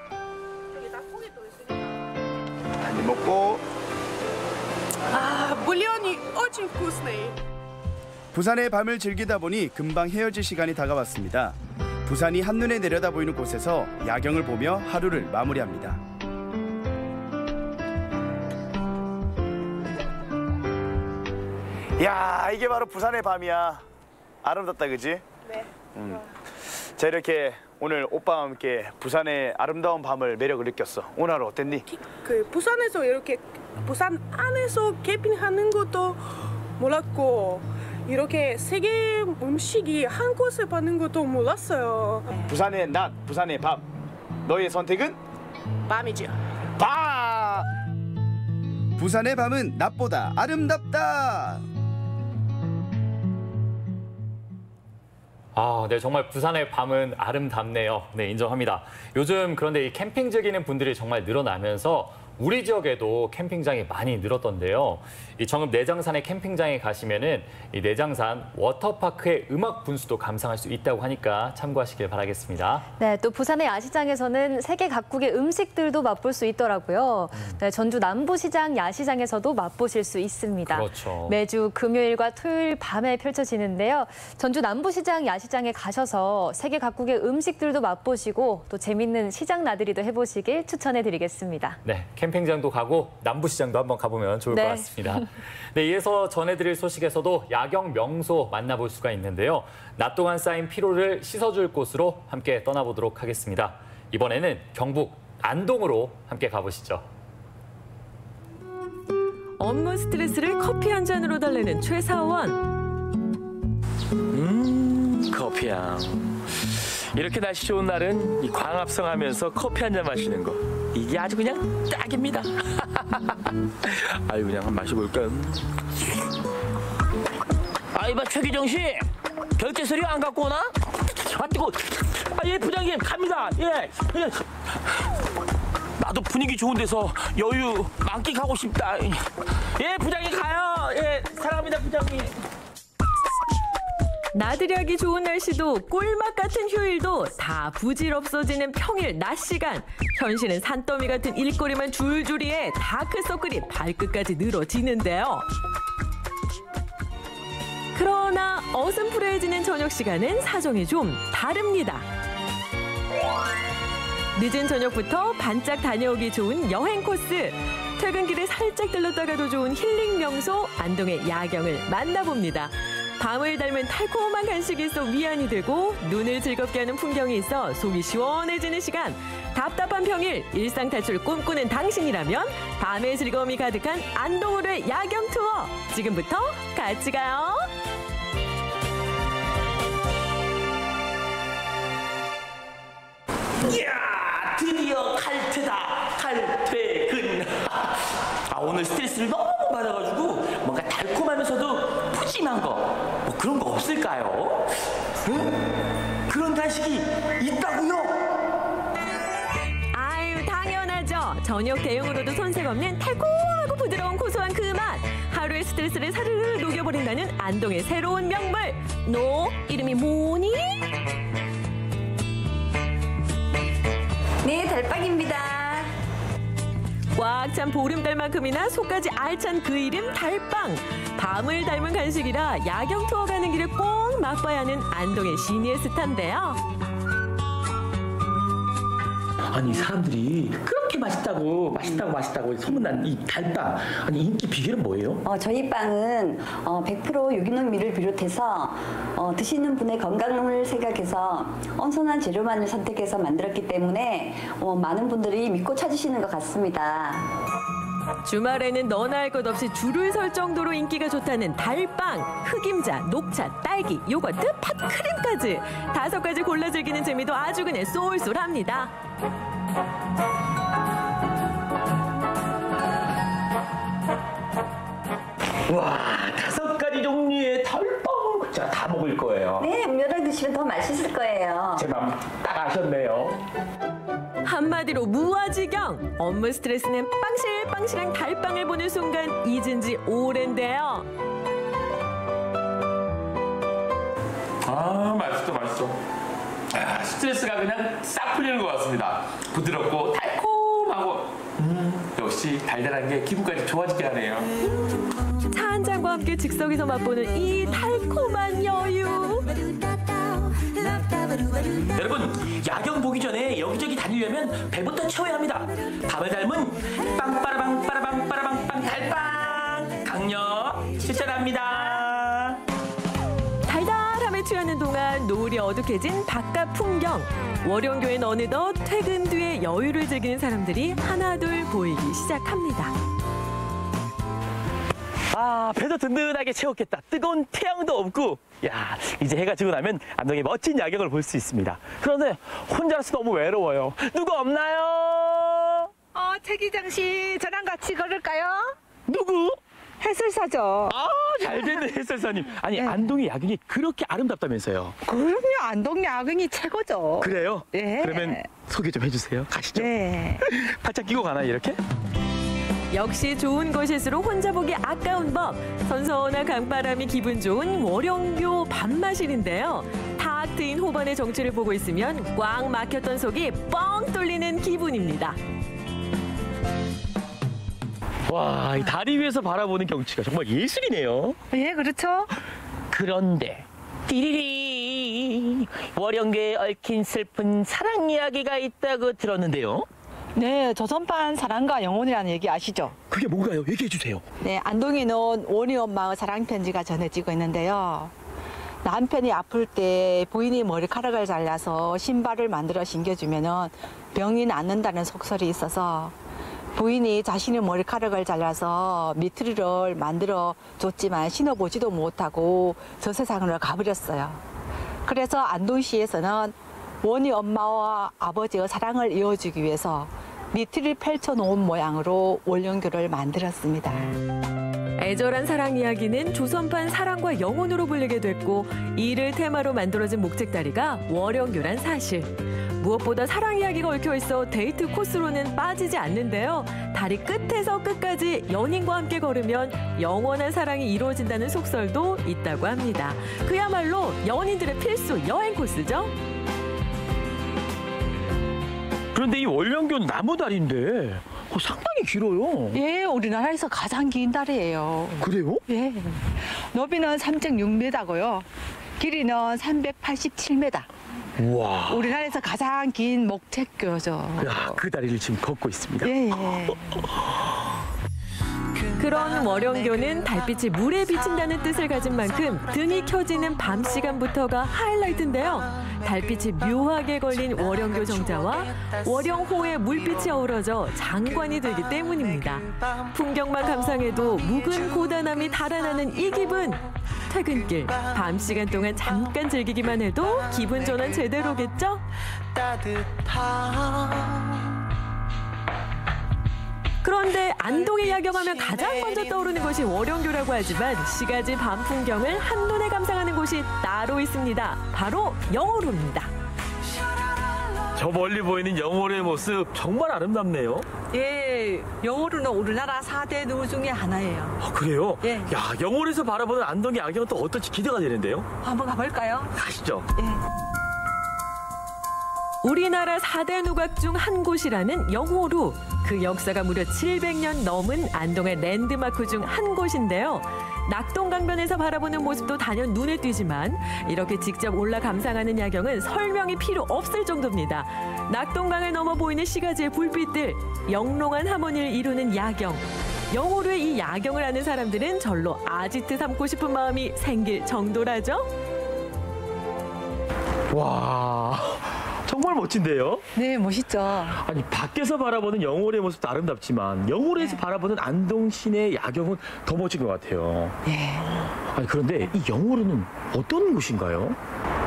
많이 먹고. бульон이 очень вкусный. 부산의 밤을 즐기다 보니 금방 헤어질 시간이 다가왔습니다. 부산이 한눈에 내려다 보이는 곳에서 야경을 보며 하루를 마무리합니다. 야, 이게 바로 부산의 밤이야. 아름답다, 그지? 네. 자, 이렇게 오늘 오빠와 함께 부산의 아름다운 밤을 매력을 느꼈어. 오늘 하루 어땠니? 그 부산에서 이렇게 부산 안에서 캠핑하는 것도 몰랐고 이렇게 세계 음식이 한 곳에 파는 것도 몰랐어요. 부산의 낮, 부산의 밤. 너의 선택은? 밤이죠. 밤! 부산의 밤은 낮보다 아름답다. 네, 정말 부산의 밤은 아름답네요. 네, 인정합니다. 요즘 그런데 이 캠핑 즐기는 분들이 정말 늘어나면서 우리 지역에도 캠핑장이 많이 늘었던데요. 이 정읍 내장산의 캠핑장에 가시면은 이 내장산 워터파크의 음악 분수도 감상할 수 있다고 하니까 참고하시길 바라겠습니다. 네, 또 부산의 야시장에서는 세계 각국의 음식들도 맛볼 수 있더라고요. 네, 전주 남부시장 야시장에서도 맛보실 수 있습니다. 그렇죠. 매주 금요일과 토요일 밤에 펼쳐지는데요. 전주 남부시장 야시장에 가셔서 세계 각국의 음식들도 맛보시고 또 재밌는 시장 나들이도 해보시길 추천해드리겠습니다. 네, 캠핑장도 가고 남부시장도 한번 가보면 좋을 것 같습니다. 네, 이어서 전해드릴 소식에서도 야경 명소 만나볼 수가 있는데요. 낮 동안 쌓인 피로를 씻어줄 곳으로 함께 떠나보도록 하겠습니다. 이번에는 경북 안동으로 함께 가보시죠. 업무 스트레스를 커피 한 잔으로 달래는 최사원. 커피향. 이렇게 날씨 좋은 날은 이 광합성 하면서 커피 한 잔 마시는 거. 이게 아주 그냥 딱입니다. 아유, 그냥 한번 마셔볼까? 이봐 최기정 씨, 결제 서류 안 갖고 오나? 뜨거. 예, 부장님 갑니다. 예. 나도 분위기 좋은 데서 여유 만끽하고 싶다. 예, 부장님 가요. 예, 사랑합니다, 부장님. 나들이 하기 좋은 날씨도 꿀맛 같은 휴일도 다 부질없어지는 평일 낮 시간. 현실은 산더미 같은 일거리만 줄줄이에 다크서클이 발끝까지 늘어지는데요. 그러나 어슴푸레해지는 저녁 시간은 사정이 좀 다릅니다. 늦은 저녁부터 반짝 다녀오기 좋은 여행 코스. 퇴근길에 살짝 들렀다가도 좋은 힐링 명소 안동의 야경을 만나봅니다. 밤을 닮은 달콤한 간식이 있어 위안이 되고 눈을 즐겁게 하는 풍경이 있어 속이 시원해지는 시간. 답답한 평일 일상 탈출 꿈꾸는 당신이라면 밤의 즐거움이 가득한 안동으로의 야경 투어. 지금부터 같이 가요. 이야, 드디어 칼퇴다. 칼퇴근. 오늘 스트레스를 너무 받아가지고 뭔가 달콤하면서도 이상한 거, 뭐 그런 거 없을까요? 응? 그런 간식이 있다고요? 아유, 당연하죠. 저녁 대용으로도 손색 없는 달콤하고 부드러운 고소한 그 맛. 하루의 스트레스를 사르르 녹여버린다는 안동의 새로운 명물. 너 이름이 뭐니? 네, 달빵입니다. 꽉 찬 보름달만큼이나 속까지 알찬 그 이름 달빵. 밤을 닮은 간식이라 야경 투어 가는 길에 꼭 맛봐야 하는 안동의 시니의 스타인데요. 아니 사람들이 그렇게 맛있다고 소문난 이 달빵, 아니 인기 비결은 뭐예요? 저희 빵은 100% 유기농 밀을 비롯해서 드시는 분의 건강을 생각해서 온선한 재료만을 선택해서 만들었기 때문에 많은 분들이 믿고 찾으시는 것 같습니다. 주말에는 너나 할 것 없이 줄을 설 정도로 인기가 좋다는 달빵, 흑임자, 녹차, 딸기, 요거트, 팥크림까지 5가지 골라 즐기는 재미도 아주 그냥 쏠쏠합니다. 와, 5가지 종류의 달빵 제가 다 먹을 거예요. 네, 음료랑 드시면 더 맛있을 거예요. 제 마음 딱 아셨네요. 한마디로 무아지경. 업무 스트레스는 빵실빵실한 달빵을 보는 순간 잊은 지 오랜데요. 아, 맛있어. 아, 스트레스가 그냥 싹 풀리는 것 같습니다. 부드럽고 달콤하고 역시 달달한 게 기분까지 좋아지게 하네요. 차 한 잔과 함께 즉석에서 맛보는 이 달콤한 여유. 여러분, 야경 보기 전에 여기저기 다니려면 배부터 채워야 합니다. 밥을 닮은 빵빠라빵 달빵 강력 추천합니다. 달달함에 취하는 동안 노을이 어둑해진 바깥 풍경. 월영교엔 어느덧 퇴근 뒤에 여유를 즐기는 사람들이 하나둘 보이기 시작합니다. 아, 배도 든든하게 채웠겠다. 뜨거운 태양도 없고. 야, 이제 해가 지고 나면 안동의 멋진 야경을 볼 수 있습니다. 그런데 혼자서 너무 외로워요. 누구 없나요? 최기장 씨, 저랑 같이 걸을까요? 누구? 해설사죠. 아, 잘 됐네, 해설사님. 아니, 네. 안동의 야경이 그렇게 아름답다면서요. 그럼요, 안동 야경이 최고죠. 그래요? 네. 그러면 소개 좀 해주세요. 가시죠. 네. 바짝 끼고 가나요, 이렇게? 역시 좋은 곳일수록 혼자 보기 아까운 법. 선선한 강바람이 기분 좋은 월영교 밤마실인데요. 탁 트인 호반의 정취를 보고 있으면 꽉 막혔던 속이 뻥 뚫리는 기분입니다. 와, 이 다리 위에서 바라보는 경치가 정말 예술이네요. 예, 그렇죠. 그런데 띠리리 월영교에 얽힌 슬픈 사랑 이야기가 있다고 들었는데요. 네, 조선판 사랑과 영혼이라는 얘기 아시죠? 그게 뭔가요? 얘기해 주세요. 네, 안동에는 원희 엄마의 사랑 편지가 전해지고 있는데요. 남편이 아플 때 부인이 머리카락을 잘라서 신발을 만들어 신겨주면은 병이 낫는다는 속설이 있어서 부인이 자신의 머리카락을 잘라서 미트리를 만들어 줬지만 신어보지도 못하고 저 세상으로 가버렸어요. 그래서 안동시에서는 원희 엄마와 아버지의 사랑을 이어주기 위해서 미트를 펼쳐놓은 모양으로 월영교를 만들었습니다. 애절한 사랑 이야기는 조선판 사랑과 영혼으로 불리게 됐고 이를 테마로 만들어진 목책다리가 월영교란 사실. 무엇보다 사랑 이야기가 얽혀있어 데이트 코스로는 빠지지 않는데요. 다리 끝에서 끝까지 연인과 함께 걸으면 영원한 사랑이 이루어진다는 속설도 있다고 합니다. 그야말로 연인들의 필수 여행 코스죠. 그런데 이 월영교는 나무다리인데 상당히 길어요. 예, 우리나라에서 가장 긴 다리예요. 그래요? 예. 높이는 3.6m고요. 길이는 387m. 우와. 우리나라에서 가장 긴 목책교죠. 야, 그 다리를 지금 걷고 있습니다. 예, 예. 그런 월영교는 달빛이 물에 비친다는 뜻을 가진 만큼 등이 켜지는 밤 시간부터가 하이라이트인데요. 달빛이 묘하게 걸린 월영교 정자와 월영호의 물빛이 어우러져 장관이 되기 때문입니다. 풍경만 감상해도 묵은 고단함이 달아나는 이 기분. 퇴근길, 밤 시간 동안 잠깐 즐기기만 해도 기분 전환 제대로겠죠? 그런데 안동에 야경하면 가장 먼저 떠오르는 것이 월영교라고 하지만 시가지 밤 풍경을 한눈에 감상하는 곳이 따로 있습니다. 바로 영호로입니다. 저 멀리 보이는 영호로의 모습 정말 아름답네요. 예, 영호로는 우리나라 4대 누 중에 하나예요. 아, 그래요? 예. 야, 영호로에서 바라보는 안동의 야경은 또 어떨지 기대가 되는데요. 한번 가볼까요? 가시죠. 예. 우리나라 4대 누각 중 한 곳이라는 영호루. 그 역사가 무려 700년 넘은 안동의 랜드마크 중 한 곳인데요. 낙동강변에서 바라보는 모습도 단연 눈에 띄지만 이렇게 직접 올라 감상하는 야경은 설명이 필요 없을 정도입니다. 낙동강을 넘어 보이는 시가지의 불빛들, 영롱한 하모니를 이루는 야경. 영호루의 이 야경을 아는 사람들은 절로 아지트 삼고 싶은 마음이 생길 정도라죠. 와, 정말 멋진데요? 네, 멋있죠. 아니, 밖에서 바라보는 영호로의 모습도 아름답지만 영호로에서 바라보는 안동 시내의 야경은 더 멋진 것 같아요. 예. 아니, 그런데 이 영호로는 어떤 곳인가요?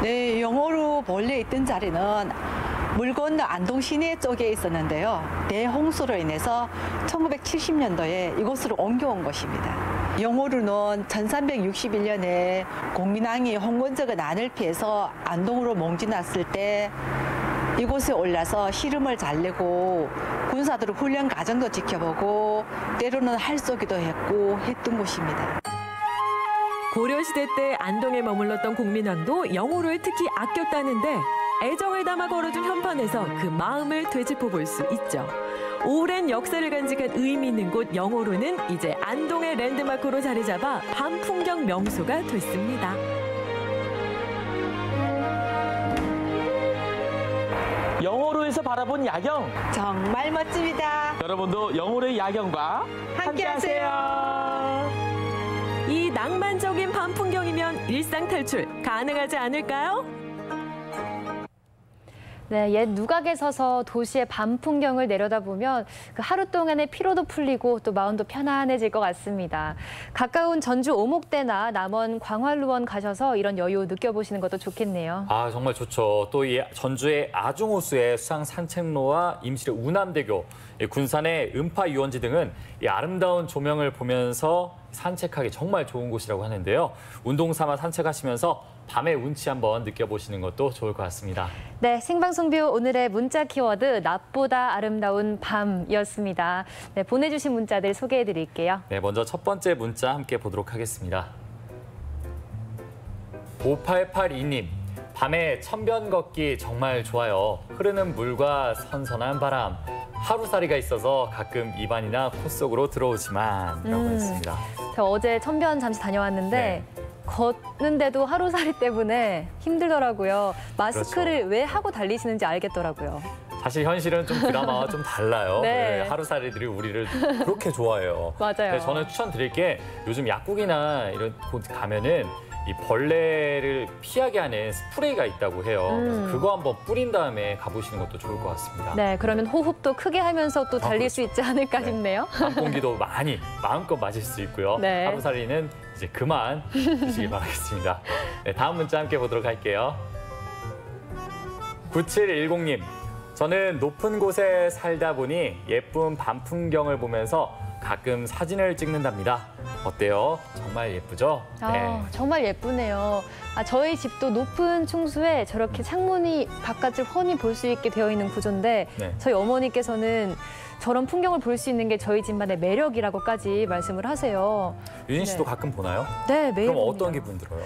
네, 영호로 본래 있던 자리는 물 건너 안동 시내 쪽에 있었는데요. 대홍수로 인해서 1970년도에 이곳으로 옮겨온 것입니다. 영호루는 1361년에 공민왕이 홍건적의 난을 피해서 안동으로 몽진왔을 때 이곳에 올라서 시름을 잘 내고 군사들의 훈련 과정도 지켜보고 때로는 할쏘기도 했고 했던 곳입니다. 고려시대 때 안동에 머물렀던 공민왕도 영호로를 특히 아꼈다는데 애정을 담아 걸어준 현판에서 그 마음을 되짚어 볼 수 있죠. 오랜 역사를 간직한 의미 있는 곳 영호로는 이제 안동의 랜드마크로 자리 잡아 밤 풍경 명소가 됐습니다. 영호로에서 바라본 야경 정말 멋집니다. 여러분도 영호로의 야경과 함께하세요. 이 낭만적인 밤 풍경이면 일상 탈출 가능하지 않을까요? 네, 옛 누각에 서서 도시의 밤 풍경을 내려다보면 그 하루 동안의 피로도 풀리고 또 마음도 편안해질 것 같습니다. 가까운 전주 오목대나 남원 광활루원 가셔서 이런 여유 느껴보시는 것도 좋겠네요. 아, 정말 좋죠. 또 이 전주의 아중호수의 수상 산책로와 임실의 우남대교, 군산의 음파 유원지 등은 이 아름다운 조명을 보면서 산책하기 정말 좋은 곳이라고 하는데요. 운동 삼아 산책하시면서 밤의 운치 한번 느껴보시는 것도 좋을 것 같습니다. 네, 생방송뷰 오늘의 문자 키워드 낮보다 아름다운 밤이었습니다. 네, 보내주신 문자들 소개해드릴게요. 네, 먼저 첫 번째 문자 함께 보도록 하겠습니다. 5882님, 밤에 천변 걷기 정말 좋아요. 흐르는 물과 선선한 바람. 하루살이가 있어서 가끔 입안이나 코 속으로 들어오지만 라고 했습니다. 저 어제 천변 잠시 다녀왔는데 걷는데도 하루살이 때문에 힘들더라고요. 마스크를 그렇죠. 왜 하고 달리시는지 알겠더라고요. 사실 현실은 좀 드라마와 좀 달라요. 네. 네, 하루살이들이 우리를 그렇게 좋아해요. 맞아요. 그래서 저는 추천드릴 게 요즘 약국이나 이런 곳 가면은 이 벌레를 피하게 하는 스프레이가 있다고 해요. 그래서 그거 한번 뿌린 다음에 가보시는 것도 좋을 것 같습니다. 네, 그러면 호흡도 크게 하면서 또 달릴 수 있지 않을까 싶네요. 밤 공기도 많이 마음껏 마실 수 있고요. 네. 하루살이는 이제 그만 드시길 바라겠습니다. 네, 다음 문자 함께 보도록 할게요. 9710님, 저는 높은 곳에 살다 보니 예쁜 밤 풍경을 보면서 가끔 사진을 찍는답니다. 어때요? 정말 예쁘죠? 네. 정말 예쁘네요. 저희 집도 높은 충수에 저렇게 창문이 바깥을 훤히 볼 수 있게 되어 있는 구조인데 네. 저희 어머니께서는 저런 풍경을 볼 수 있는 게 저희 집만의 매력이라고까지 말씀을 하세요. 유진 씨도 네. 가끔 보나요? 네, 매일 그럼 봅니다. 어떤 기분 들어요?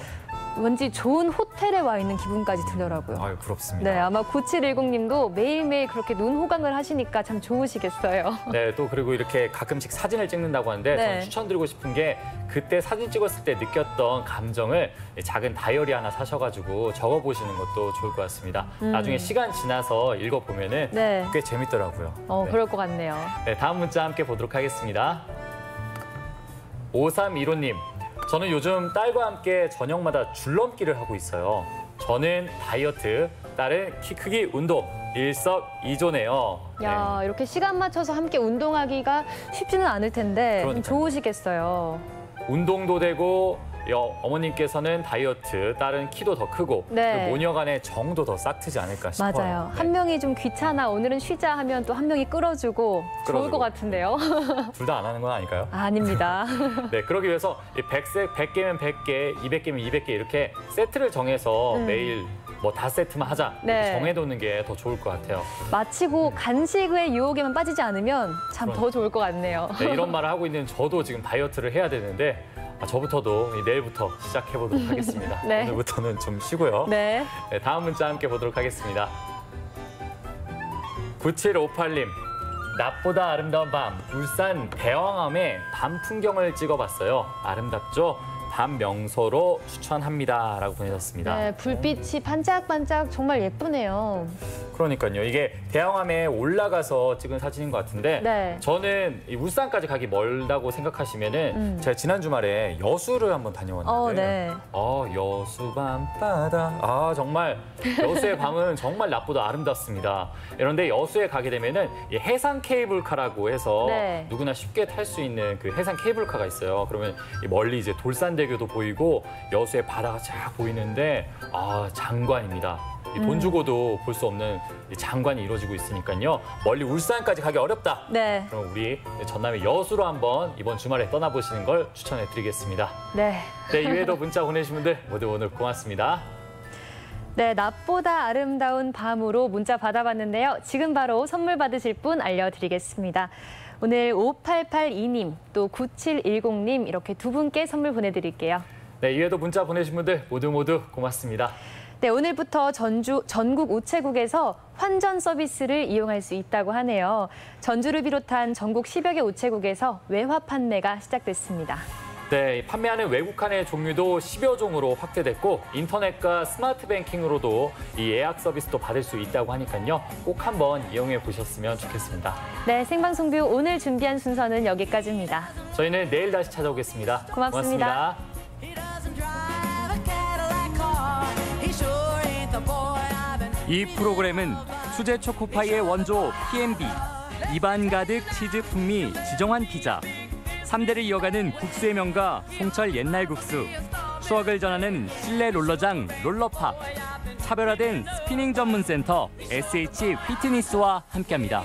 왠지 좋은 호텔에 와 있는 기분까지 들더라고요. 아유, 부럽습니다. 네, 아마 9710님도 매일매일 그렇게 눈 호강을 하시니까 참 좋으시겠어요. 네, 또 그리고 이렇게 가끔씩 사진을 찍는다고 하는데 네. 저는 추천드리고 싶은 게 그때 사진 찍었을 때 느꼈던 감정을 작은 다이어리 하나 사셔가지고 적어보시는 것도 좋을 것 같습니다. 나중에 시간 지나서 읽어보면은 네. 꽤 재밌더라고요. 네. 그럴 것 같네요. 네, 다음 문자 함께 보도록 하겠습니다. 5315님, 저는 요즘 딸과 함께 저녁마다 줄넘기를 하고 있어요. 저는 다이어트, 딸은 키 크기 운동, 일석이조네요. 야, 이렇게 시간 맞춰서 함께 운동하기가 쉽지는 않을 텐데 그러니까요. 좋으시겠어요. 운동도 되고 어머님께서는 다이어트, 딸은 키도 더 크고 네. 그리고 모녀 간의 정도 더 싹 트지 않을까 싶어요. 맞아요. 네. 한 명이 좀 귀찮아 오늘은 쉬자 하면 또 한 명이 끌어주고 좋을 것 같은데요. 둘 다 안 하는 건 아닐까요? 아닙니다. 네, 그러기 위해서 100개면 100개, 200개면 200개 이렇게 세트를 정해서 매일 뭐 다 세트만 하자 네. 이렇게 정해두는 게 더 좋을 것 같아요. 마치고 간식의 유혹에만 빠지지 않으면 참 더 좋을 것 같네요. 네, 이런 말을 하고 있는 저도 지금 다이어트를 해야 되는데 저부터도 내일부터 시작해보도록 하겠습니다. 네. 오늘부터는 좀 쉬고요. 네. 네, 다음 문자 함께 보도록 하겠습니다. 9758님, 낮보다 아름다운 밤, 울산 대왕암의 밤 풍경을 찍어봤어요. 아름답죠? 밤 명소로 추천합니다. 라고 보내셨습니다. 네, 불빛이 반짝반짝 정말 예쁘네요. 그러니까요. 이게 대왕암에 올라가서 찍은 사진인 것 같은데 네. 저는 이 울산까지 가기 멀다고 생각하시면은 제가 지난 주말에 여수를 한번 다녀왔는데 네. 여수 밤바다 정말 여수의 밤은 정말 낮보다 아름답습니다. 그런데 여수에 가게 되면은 이 해상 케이블카라고 해서 네. 누구나 쉽게 탈 수 있는 그 해상 케이블카가 있어요. 그러면 이 멀리 이제 돌산대교도 보이고 여수의 바다가 쫙 보이는데 장관입니다. 돈 주고도 볼 수 없는 장관이 이루어지고 있으니까요. 멀리 울산까지 가기 어렵다. 네. 그럼 우리 전남의 여수로 한번 이번 주말에 떠나보시는 걸 추천해드리겠습니다. 네. 네, 이외에도 문자 보내주신 분들 모두 오늘 고맙습니다. 네, 낮보다 아름다운 밤으로 문자 받아봤는데요. 지금 바로 선물 받으실 분 알려드리겠습니다. 오늘 5882님, 또 9710님 이렇게 두 분께 선물 보내드릴게요. 네, 이외에도 문자 보내신 분들 모두 고맙습니다. 네, 오늘부터 전국 우체국에서 환전 서비스를 이용할 수 있다고 하네요. 전주를 비롯한 전국 10여 개 우체국에서 외화 판매가 시작됐습니다. 네, 판매하는 외국환의 종류도 10여 종으로 확대됐고 인터넷과 스마트 뱅킹으로도 이 예약 서비스도 받을 수 있다고 하니까요. 꼭 한번 이용해 보셨으면 좋겠습니다. 네, 생방송뷰 오늘 준비한 순서는 여기까지입니다. 저희는 내일 다시 찾아오겠습니다. 고맙습니다. 이 프로그램은 수제 초코파이의 원조 P&B, 입안 가득 치즈 풍미 지정환 피자, 3대를 이어가는 국수의 명가 송철 옛날 국수, 추억을 전하는 실내 롤러장 롤러팝, 차별화된 스피닝 전문 센터 SH 피트니스와 함께합니다.